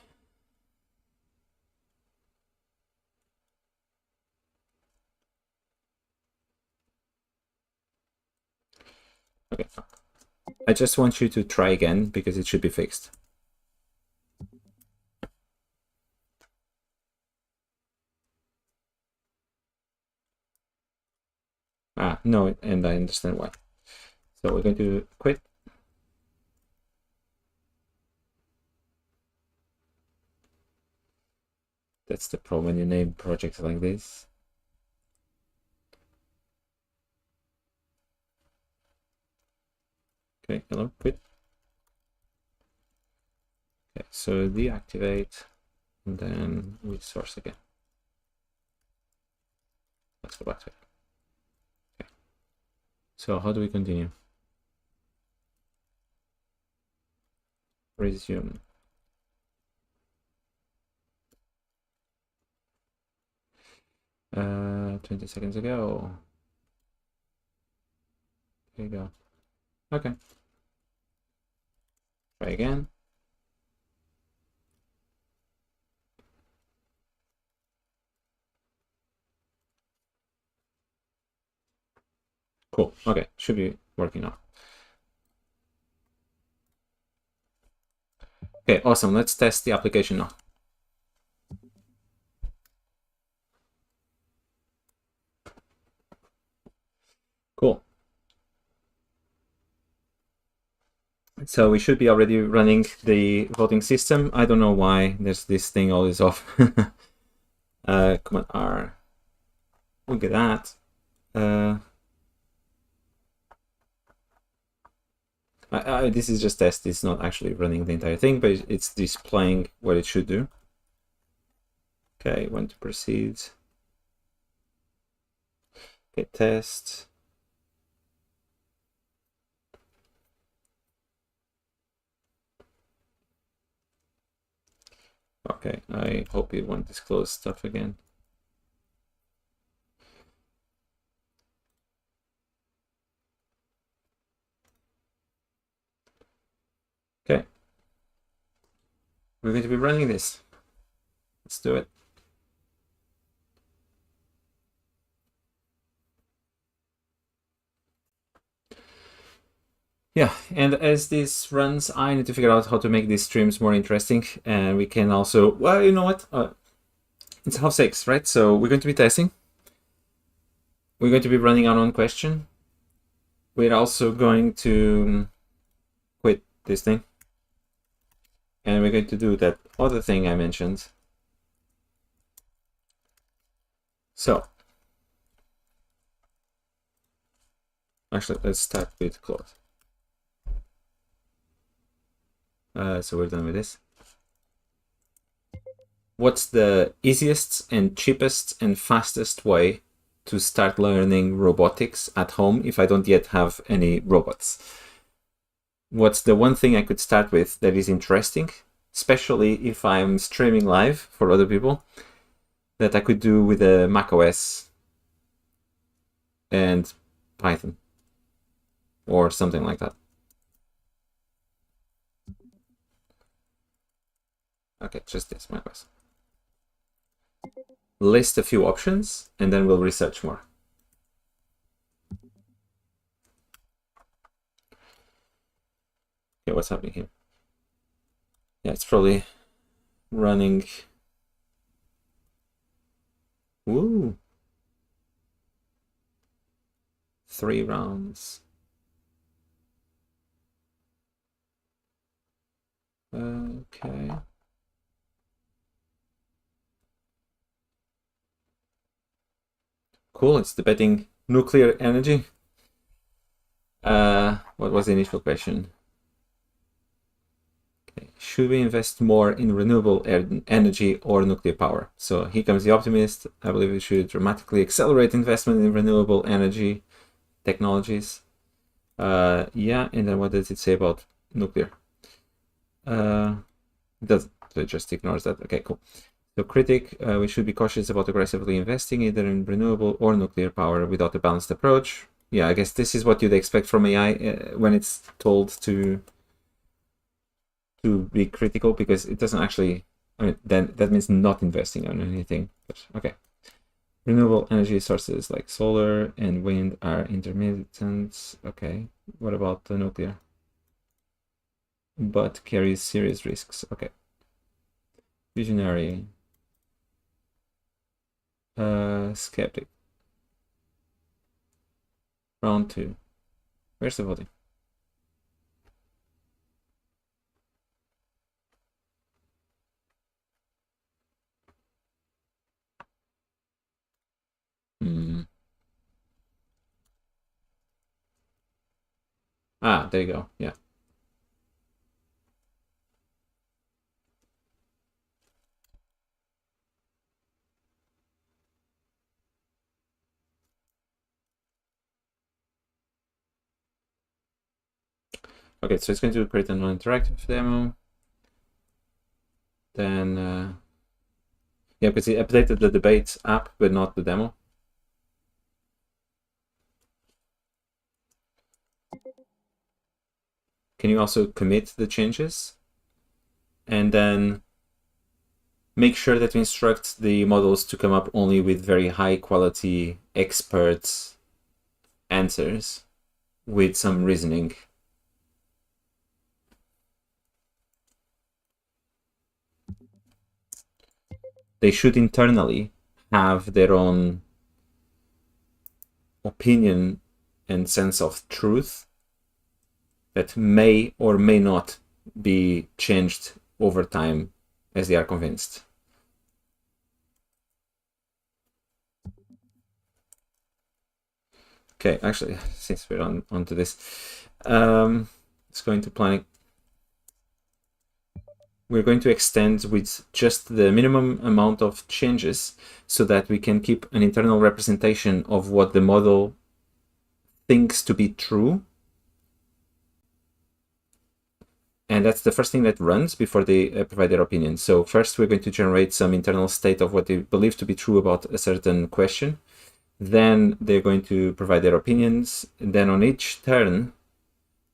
Okay. I just want you to try again because it should be fixed. No, and I understand why. So we're going to quit. That's the problem when you name projects like this. Okay, hello, quit. Okay, so deactivate, and then resource again. Let's go back to it. Okay. So how do we continue? Resume. Uh, 20 seconds ago. There you go. Okay. Try again. Cool. Okay, should be working now. Okay, awesome. Let's test the application now. Cool. So we should be already running the voting system. I don't know why there's this thing always off. Command R. Look at that. This is just test. It's not actually running the entire thing, but it's displaying what it should do. Okay, want to proceed. Okay, test. Okay, I hope it won't disclose stuff again. Okay. We're going to be running this. Let's do it. Yeah, and as this runs, I need to figure out how to make these streams more interesting. And we can also, well, you know what? It's 6:30, right? So we're going to be testing. We're going to be running on one question. We're also going to quit this thing. And we're going to do that other thing I mentioned. So, actually, let's start with Claude. So we're done with this. What's the easiest and cheapest and fastest way to start learning robotics at home if I don't yet have any robots? What's the one thing I could start with that is interesting, especially if I'm streaming live for other people, that I could do with a Mac OS and Python or something like that? Okay, just this, Mac OS. List a few options and then we'll research more. Okay, what's happening here? Yeah, it's probably running. Woo! 3 rounds. Okay. Cool, it's debating nuclear energy. What was the initial question? Okay. Should we invest more in renewable energy or nuclear power? So here comes the optimist. I believe we should dramatically accelerate investment in renewable energy technologies. Yeah, and then what does it say about nuclear? It just ignores that. Okay, cool. So critic, we should be cautious about aggressively investing either in renewable or nuclear power without a balanced approach. Yeah, I guess this is what you'd expect from AI when it's told to be critical, because it doesn't actually, I mean, then that means not investing on anything. But okay. Renewable energy sources like solar and wind are intermittent. Okay. What about the nuclear? But carries serious risks. Okay. Visionary. Skeptic. Round 2. Where's the voting? Ah, there you go. Yeah. Okay, so it's going to create a non-interactive demo. Then, yeah, because it updated the debate app, but not the demo. Can you also commit the changes? And then make sure that we instruct the models to come up only with very high quality expert answers with some reasoning. They should internally have their own opinion and sense of truth that may or may not be changed over time as they are convinced. Okay, actually, since we're onto this, let's go into planning. We're going to extend with just the minimum amount of changes so that we can keep an internal representation of what the model thinks to be true. And that's the first thing that runs before they provide their opinion. So first, we're going to generate some internal state of what they believe to be true about a certain question. Then they're going to provide their opinions. And then on each turn,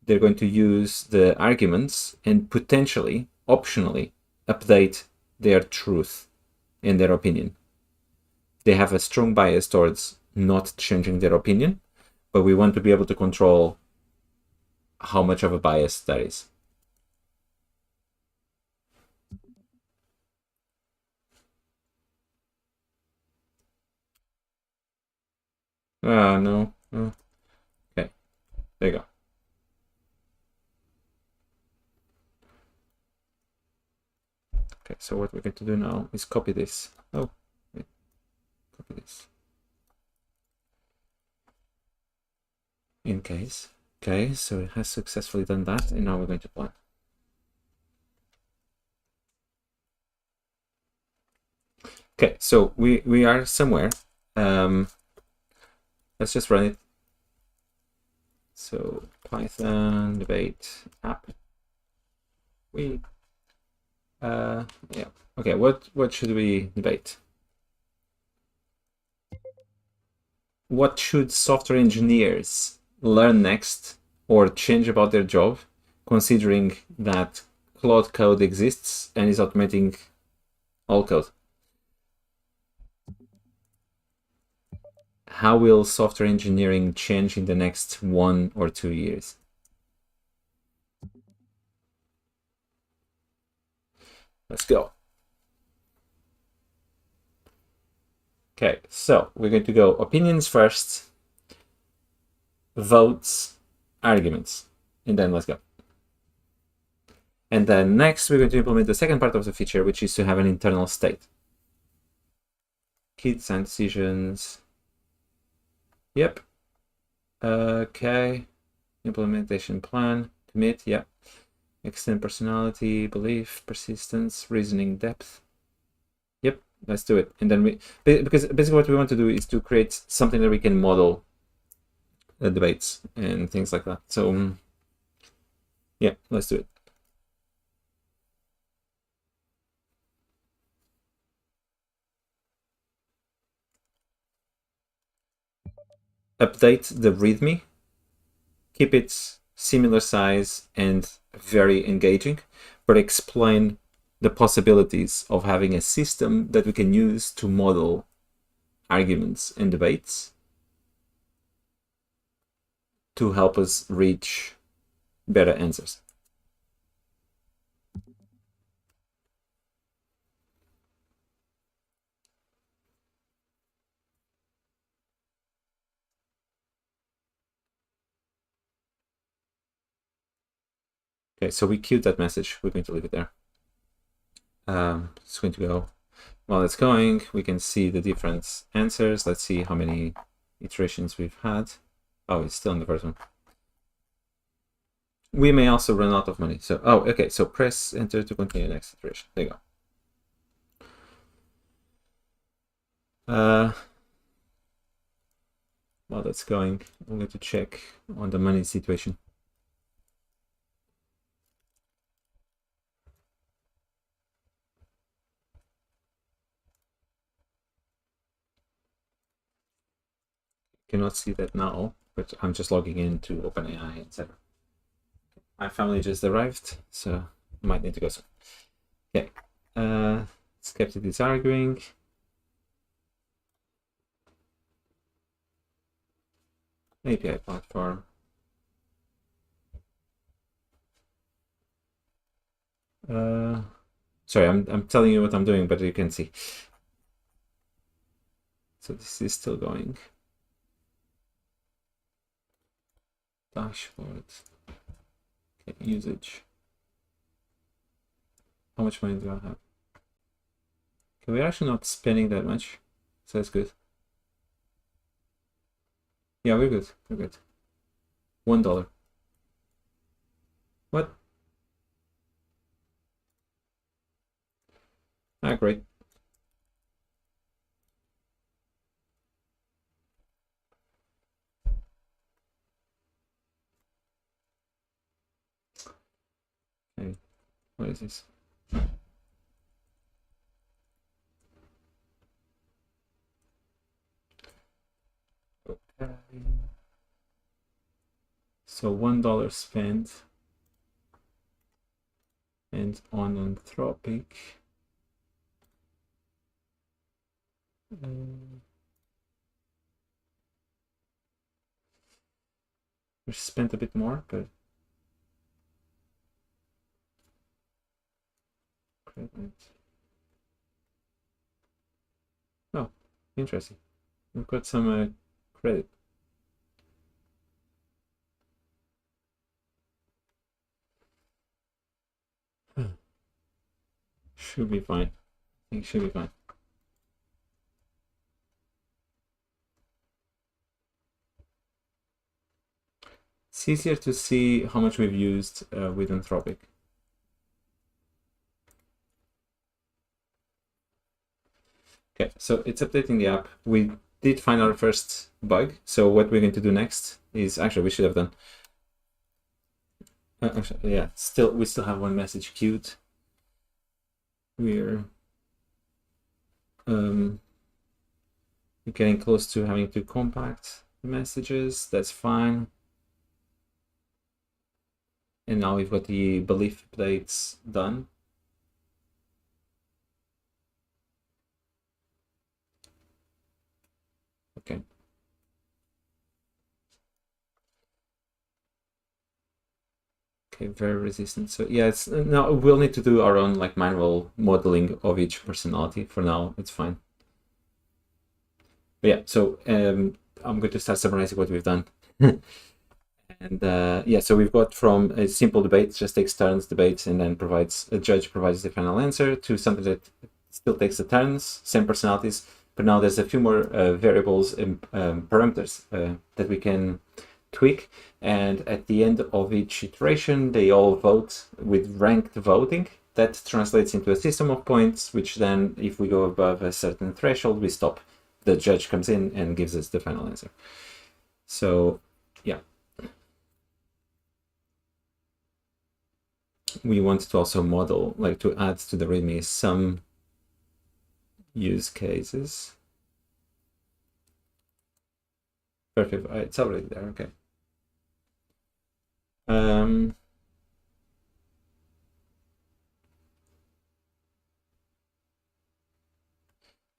they're going to use the arguments and potentially, optionally, update their truth in their opinion. They have a strong bias towards not changing their opinion, but we want to be able to control how much of a bias that is. Ah, no. Oh. Okay, there you go. Okay, so what we're going to do now is copy this. Oh, wait. Copy this. In case. Okay, so it has successfully done that, and now we're going to plan. Okay, so we are somewhere. Let's just run it. So Python debate app. Yeah. Okay, what should we debate? What should software engineers learn next or change about their job, considering that Claude Code exists and is automating all code? How will software engineering change in the next 1 or 2 years? Let's go. Okay, so we're going to go opinions first, votes, arguments, and then let's go. And then next, we're going to implement the second part of the feature, which is to have an internal state. Kids and decisions. Yep. Okay. Implementation plan. Commit. Yep. Extend personality, belief, persistence, reasoning depth. Yep. Let's do it. And then because basically what we want to do is to create something that we can model the debates and things like that. So yeah, let's do it. Update the README. Keep it similar size and very engaging, but explain the possibilities of having a system that we can use to model arguments and debates to help us reach better answers. Okay, so we queued that message. We're going to leave it there. It's going to go. While it's going, we can see the different answers. Let's see how many iterations we've had. Oh, it's still in the first one. We may also run out of money. So, oh, okay. So press enter to continue next iteration. There you go. While that's going, I'm going to check on the money situation. Cannot see that now, but I'm just logging into OpenAI, etc. My family just arrived, so I might need to go soon. Okay. Skeptic is arguing. API platform. Sorry, I'm telling you what I'm doing, but you can see. So this is still going. Dashboard. Okay, usage. How much money do I have? Okay, we're actually not spending that much, so that's good. Yeah, we're good. We're good. $1. What? Ah, great. Okay, what is this? Okay. So $1 spent, and on Anthropic. We spent a bit more, but credit. Oh, interesting. We've got some credit. Should be fine. I think should be fine. It's easier to see how much we've used with Anthropic. Okay, so it's updating the app. We did find our first bug. So what we're going to do next is, actually, we should have done. Actually, yeah, we still have one message queued. We're getting close to having to compact the messages. That's fine. And now we've got the belief updates done. Okay. Okay, very resistant. So yeah, it's now we'll need to do our own like manual modeling of each personality. For now, it's fine. But yeah, so I'm going to start summarizing what we've done. And yeah, so we've got from a simple debate, just takes turns, debates, and then a judge provides the final answer, to something that still takes the turns, same personalities, but now there's a few more variables and parameters that we can tweak. And at the end of each iteration, they all vote with ranked voting. That translates into a system of points, which then, if we go above a certain threshold, we stop. The judge comes in and gives us the final answer. So yeah. We want to also model, like to add to the README some use cases. Perfect, it's already there, okay.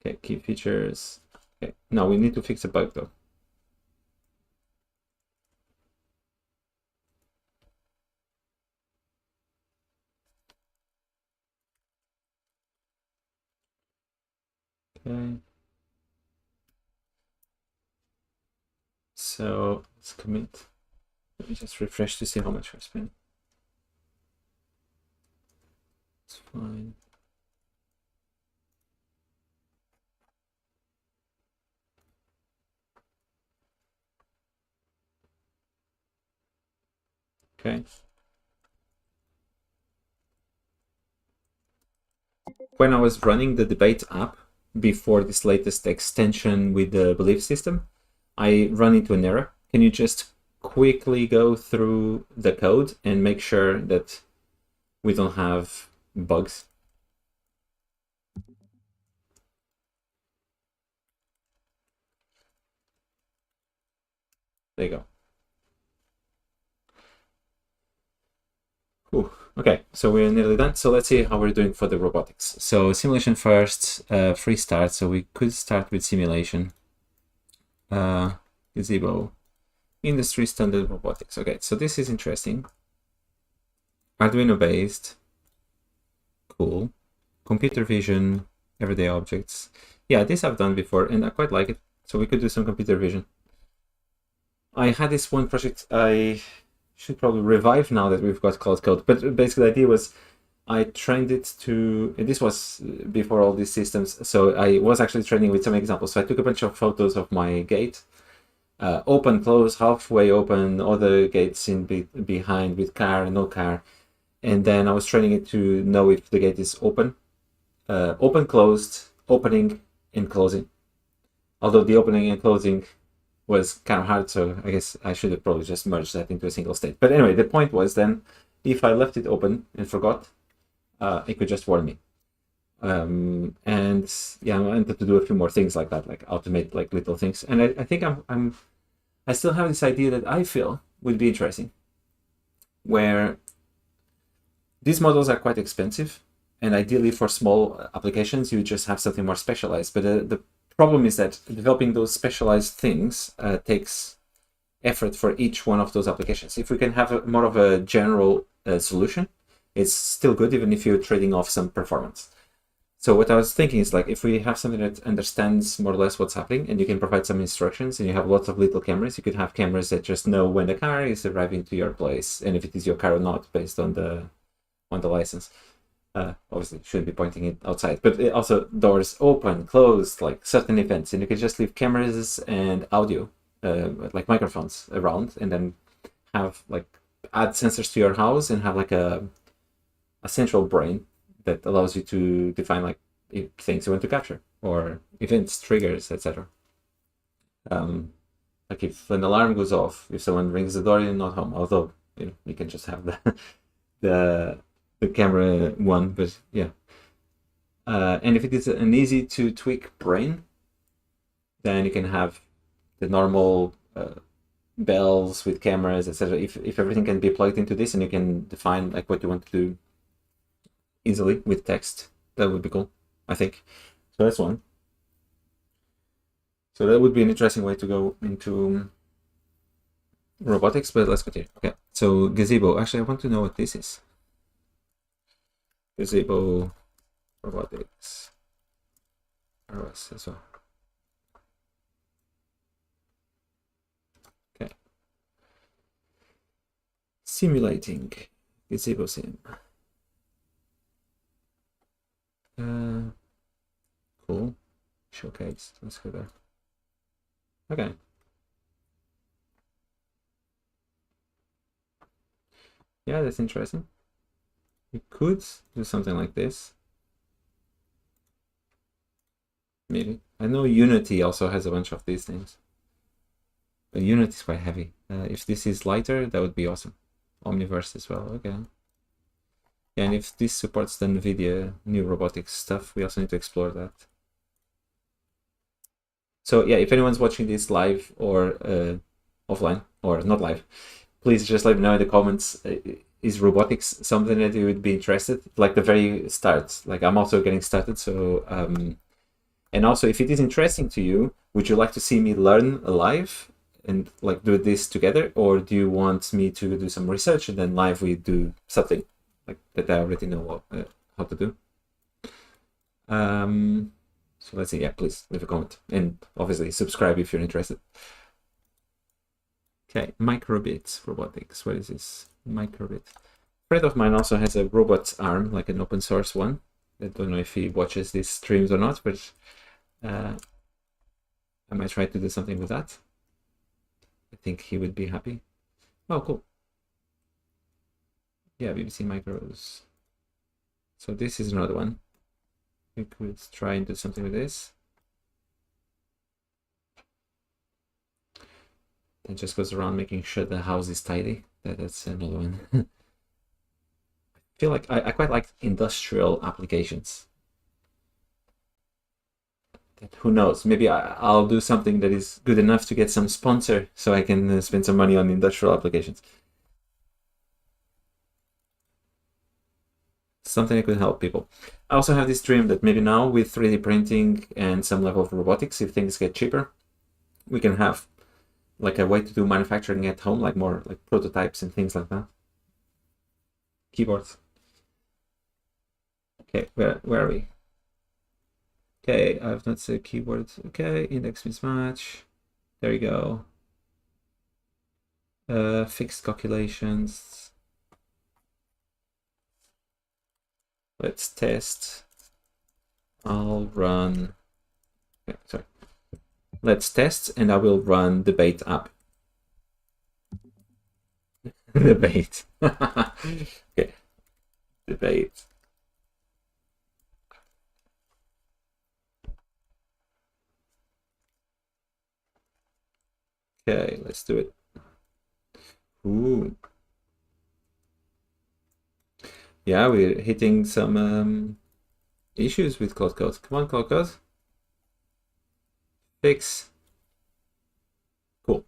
Okay, key features. Okay, now we need to fix a bug though. Okay. So let's commit. Let me just refresh to see how much I spent. That's fine. Okay. When I was running the debate app before this latest extension with the belief system, I run into an error. Can you just quickly go through the code and make sure that we don't have bugs? There you go. Ooh, okay, so we're nearly done. So let's see how we're doing for the robotics. So simulation first, free start. So we could start with simulation. Gazebo, industry standard robotics. Okay, so this is interesting. Arduino based. Cool. Computer vision, everyday objects. Yeah, this I've done before and I quite like it. So we could do some computer vision. I had this one project I should probably revive now that we've got Claude Code. But basically the idea was I trained it to, this was before all these systems, so I was actually training with some examples. So I took a bunch of photos of my gate, open, close, halfway open, other gates in behind with car, no car. And then I was training it to know if the gate is open, open, closed, opening, and closing. Although the opening and closing was kind of hard, so I guess I should have probably just merged that into a single state. But anyway, the point was then, if I left it open and forgot, it could just warn me. And yeah, I wanted to do a few more things like that, like automate like little things. And I think I still have this idea that I feel would be interesting, where these models are quite expensive, and ideally for small applications, you just have something more specialized. But the problem is that developing those specialized things takes effort for each one of those applications. If we can have more of a general solution, it's still good, even if you're trading off some performance. So what I was thinking is, like, if we have something that understands more or less what's happening, and you can provide some instructions, and you have lots of little cameras, you could have cameras that just know when the car is arriving to your place, and if it is your car or not, based on the license. Obviously shouldn't be pointing it outside, but it also doors open, closed, like certain events, and you can just leave cameras and audio, like microphones around, and then have like add sensors to your house and have like a central brain that allows you to define like things you want to capture or events, triggers, etc. Like if an alarm goes off, if someone rings the door, you're not home. Although you can just have the camera one, but yeah. And if it is an easy to tweak brain, then you can have the normal bells with cameras, etc. If everything can be plugged into this and you can define like what you want to do easily with text, that would be cool, I think. So that's one. So that would be an interesting way to go into robotics, but let's continue. Okay, so gazebo. Actually, I want to know what this is. Gazebo robotics. ROS as well. Okay. Simulating gazebo sim. Cool. Showcase. Let's go there. Okay. Yeah, that's interesting. You could do something like this. Maybe. I know Unity also has a bunch of these things. But Unity is quite heavy. If this is lighter, that would be awesome. Omniverse as well. Okay. Yeah, and if this supports the NVIDIA new robotics stuff, we also need to explore that. So yeah, if anyone's watching this live or offline or not live, please just let me know in the comments. Is robotics something that you would be interested? Like the very start. Like I'm also getting started, so and also if it is interesting to you, would you like to see me learn live and like do this together, or do you want me to do some research and then live we do something like that I already know how to do? So let's see. Yeah, please leave a comment and obviously subscribe if you're interested. Okay, microbit robotics. What is this? Microbit. friend of mine also has a robot arm, like an open source one. I don't know if he watches these streams or not, but I might try to do something with that. I think he would be happy. Oh, cool. Yeah, BBC Micros. So this is another one. We could try and do something with this. It just goes around making sure the house is tidy. That's another one. I feel like I quite like industrial applications. Who knows? Maybe I'll do something that is good enough to get some sponsor so I can spend some money on industrial applications. Something that could help people. I also have this dream that maybe now with 3D printing and some level of robotics, if things get cheaper, we can have like a way to do manufacturing at home, like more like prototypes and things like that. Keyboards. Okay, where are we? Okay, I've not said keyboards. Okay, index mismatch. There you go. Fixed calculations. Let's test. I'll run. Okay, sorry. Let's test, and I will run debate app. Debate. Okay. Debate. Okay, let's do it. Ooh. Yeah, we're hitting some issues with Claude Code. Come on, Claude Code. Fix. Cool.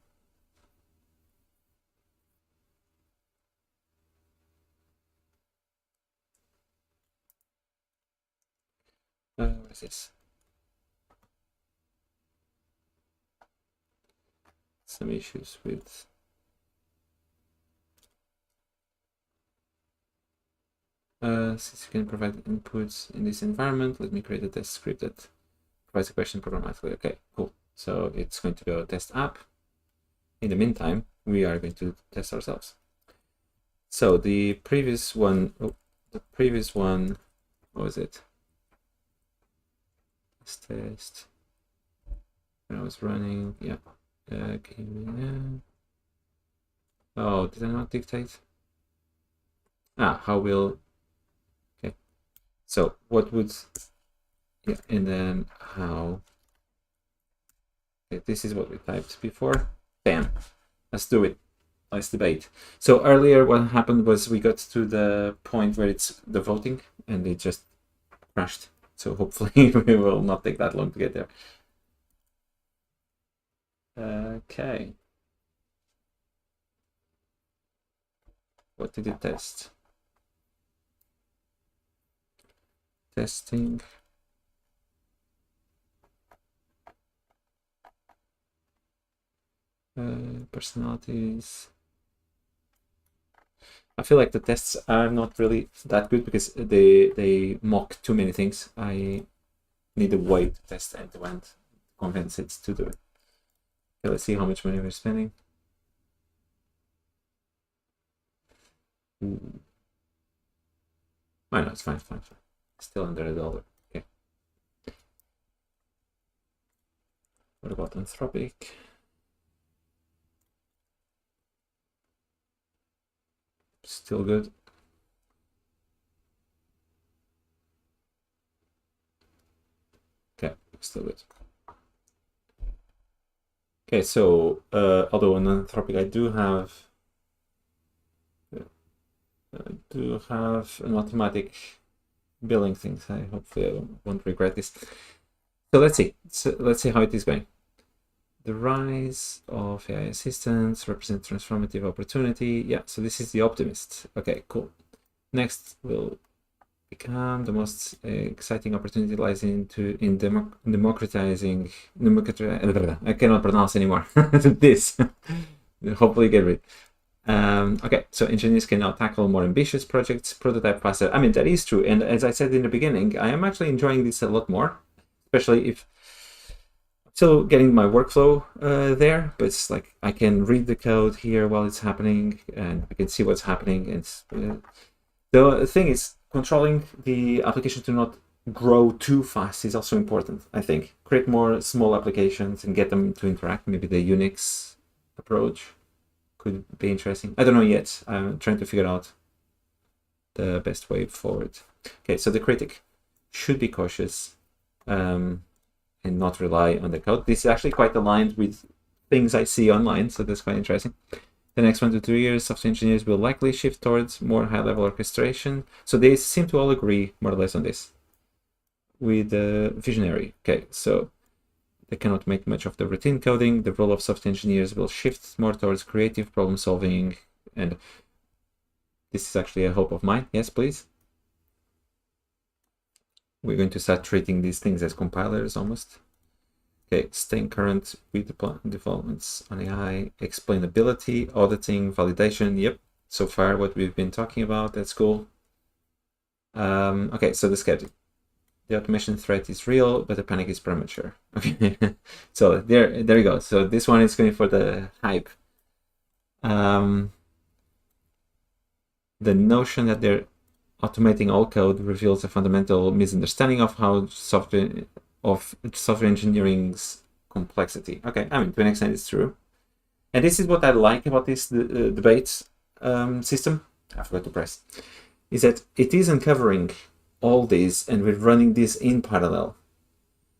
What is this? Some issues with since you can provide inputs in this environment, let me create a test script that provides a question programmatically. Okay, cool. So it's going to go test app. In the meantime, we are going to test ourselves. So the previous one, what was it? Let's test. When I was running, yeah. Oh, did I not dictate? How will, okay. So what would, yeah, and then how, okay, this is what we typed before. Bam, let's do it. Let's debate. So earlier what happened was we got to the point where it's the voting and it just crashed. So hopefully we will not take that long to get there. Okay. What did it test? Testing. Personalities. I feel like the tests are not really that good because they mock too many things. I need a way to test end-to-end, convince it to do it. Okay, let's see how much money we're spending. Ooh. Oh, no, it's fine. Still under $1. Okay. What about Anthropic? Still good. Okay, still good. Okay, so although on Anthropic I do have an automatic billing thing. So hopefully I won't regret this. So let's see. Let's see how it is going. The rise of AI assistants represent transformative opportunity. Yeah, so this is the optimist. Okay, cool. Next will become the most exciting opportunity lies in democratizing. I cannot pronounce anymore. This. Hopefully get rid. Okay, so engineers can now tackle more ambitious projects, prototype faster. I mean, that is true. And as I said in the beginning, I am actually enjoying this a lot more, especially if I'm still getting my workflow there, but it's like I can read the code here while it's happening and I can see what's happening. And The thing is, controlling the application to not grow too fast is also important, I think. Create more small applications and get them to interact. Maybe the Unix approach could be interesting. I don't know yet. I'm trying to figure out the best way forward. Okay, so the critic should be cautious and not rely on the code. This is actually quite aligned with things I see online, so that's quite interesting. The next 1 to 2 years, software engineers will likely shift towards more high-level orchestration. So they seem to all agree more or less on this with the visionary. Okay, so they cannot make much of the routine coding. The role of software engineers will shift more towards creative problem solving. And this is actually a hope of mine. Yes, please. We're going to start treating these things as compilers almost. Okay, staying current with developments on AI, explainability, auditing, validation. Yep, so far what we've been talking about, that's cool. Okay, so the schedule. The automation threat is real, but the panic is premature. Okay, so there you go. So this one is going for the hype. The notion that they're automating all code reveals a fundamental misunderstanding of how software engineering's complexity. Okay, I mean, to an extent it's true. And this is what I like about this debate system. I forgot to press. Is that it is uncovering all these and we're running this in parallel.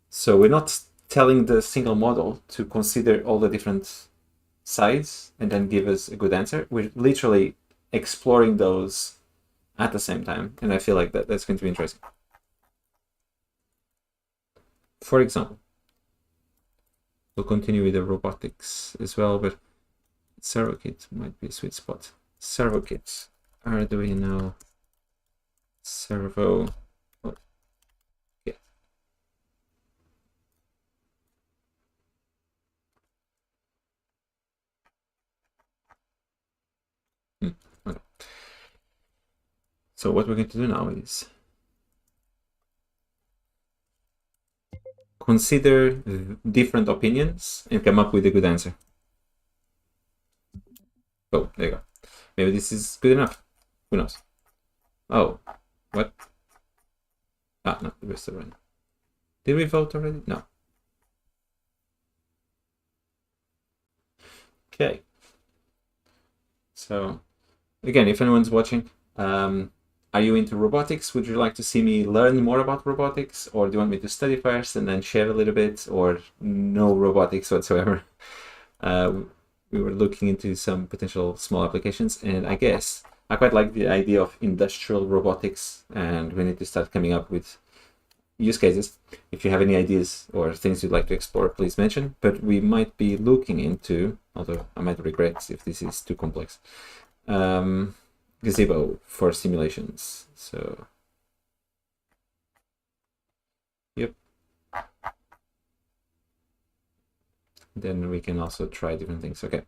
So we're not telling the single model to consider all the different sides and then give us a good answer. We're literally exploring those at the same time. And I feel like that's going to be interesting. For example, we'll continue with the robotics as well, but ServoKit might be a sweet spot. ServoKit, Arduino, Servo. Yeah. Okay. So what we're going to do now is consider different opinions and come up with a good answer. Oh, there you go. Maybe this is good enough. Who knows? Oh, what? Ah, no, we're still running. Did we vote already? No. Okay. So, again, if anyone's watching, are you into robotics? Would you like to see me learn more about robotics? Or do you want me to study first and then share a little bit? Or no robotics whatsoever? We were looking into some potential small applications. And I guess I quite like the idea of industrial robotics. And we need to start coming up with use cases. If you have any ideas or things you'd like to explore, please mention. But we might be looking into, although I might regret if this is too complex, Gazebo for simulations. So, yep. Then we can also try different things. Okay,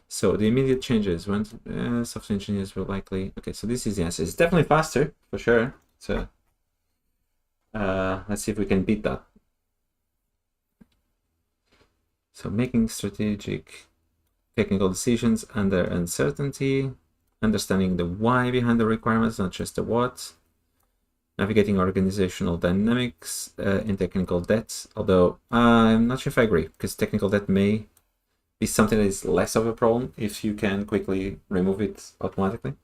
so the immediate changes when software engineers will likely. Okay, so this is the answer. It's definitely faster for sure. So let's see if we can beat that. So making strategic technical decisions under uncertainty. Understanding the why behind the requirements, not just the what. Navigating organizational dynamics in technical debt, although I'm not sure if I agree, because technical debt may be something that is less of a problem if you can quickly remove it automatically.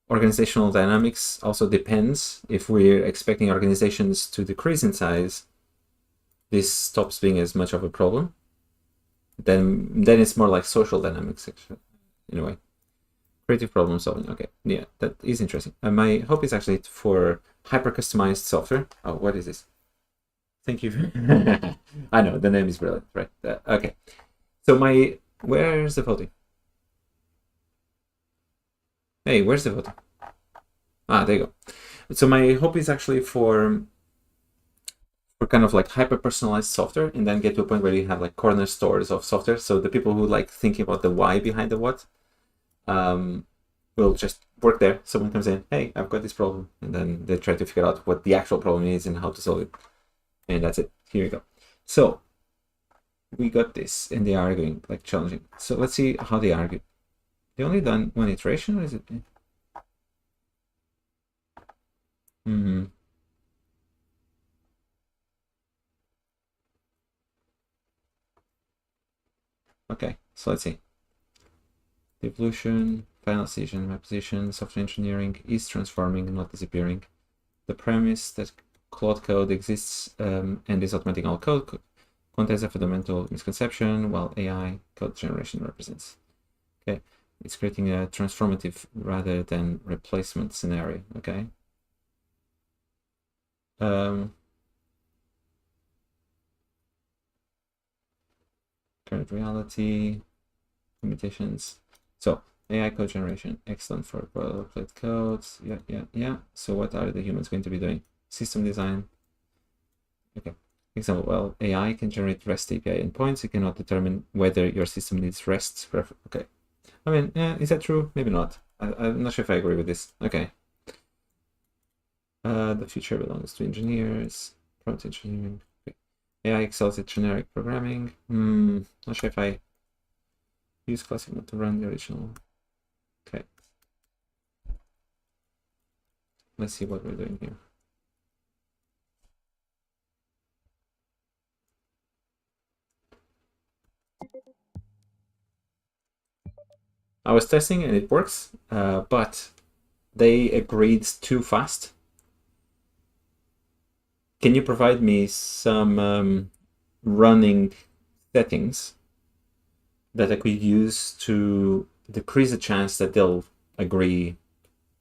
Organizational dynamics also depends. If we're expecting organizations to decrease in size, this stops being as much of a problem. Then it's more like social dynamics, actually, in a way. Creative problem solving. Okay, yeah, that is interesting. My hope is actually for hyper customized software. Oh, what is this? Thank you. I know the name is brilliant, right? Okay, so where's the voting? Hey, where's the voting? Ah, there you go. So my hope is actually for kind of like hyper personalized software, and then get to a point where you have like corner stores of software. So the people who like thinking about the why behind the what. Will just work there. Someone comes in, hey, I've got this problem, and then they try to figure out what the actual problem is and how to solve it, and that's it. Here you go. So we got this, and they are arguing, like challenging. So let's see how they argue. They only done one iteration, or is it? Hmm. Okay, so let's see. Evolution, final decision, my position, software engineering is transforming, not disappearing. The premise that Claude Code exists and is automating all code contains a fundamental misconception, while AI code generation represents. Okay, it's creating a transformative rather than replacement scenario. Okay. Current reality, limitations. So AI code generation, excellent for boilerplate codes. Yeah. So what are the humans going to be doing? System design. Okay. Example, well, AI can generate REST API endpoints. It cannot determine whether your system needs REST. Okay. I mean, is that true? Maybe not. I'm not sure if I agree with this. Okay. The future belongs to engineers. Prompt engineering. Okay. AI excels at generic programming. Not sure if I use classic mode to run the original. Okay. Let's see what we're doing here. I was testing and it works, but they agreed too fast. Can you provide me some running settings that I could use to decrease the chance that they'll agree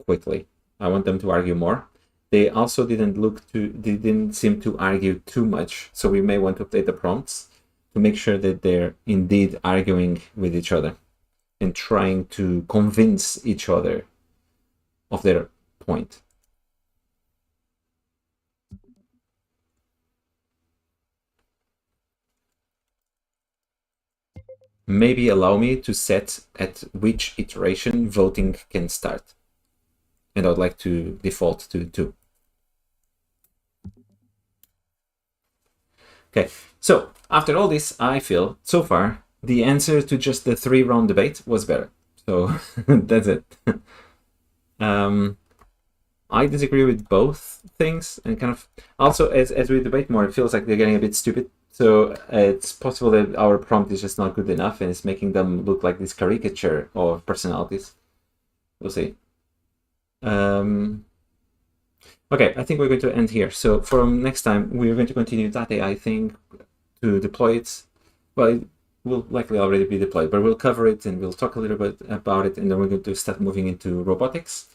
quickly? I want them to argue more. They also they didn't seem to argue too much, so we may want to update the prompts to make sure that they're indeed arguing with each other and trying to convince each other of their point. Maybe allow me to set at which iteration voting can start. And I would like to default to 2. Okay, so after all this, I feel so far the answer to just the 3-round debate was better. So that's it. I disagree with both things, and kind of also as we debate more, it feels like they're getting a bit stupid. So it's possible that our prompt is just not good enough and it's making them look like this caricature of personalities. We'll see. Okay, I think we're going to end here. So from next time, we're going to continue that AI thing to deploy it. Well, it will likely already be deployed, but we'll cover it and we'll talk a little bit about it. And then we're going to start moving into robotics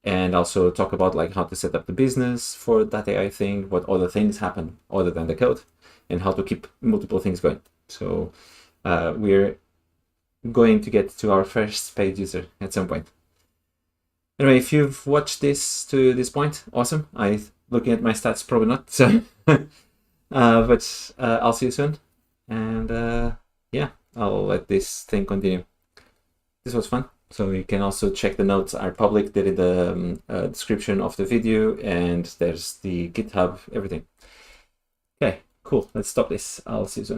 and also talk about like how to set up the business for that AI thing, what other things happen other than the code, and how to keep multiple things going. So we're going to get to our first paid user at some point. Anyway, if you've watched this to this point, awesome. Looking at my stats, probably not. So, but I'll see you soon. And yeah, I'll let this thing continue. This was fun. So you can also check the notes are public. There in the description of the video, and there's the GitHub, everything. Okay, cool. Let's stop this. I'll see you soon.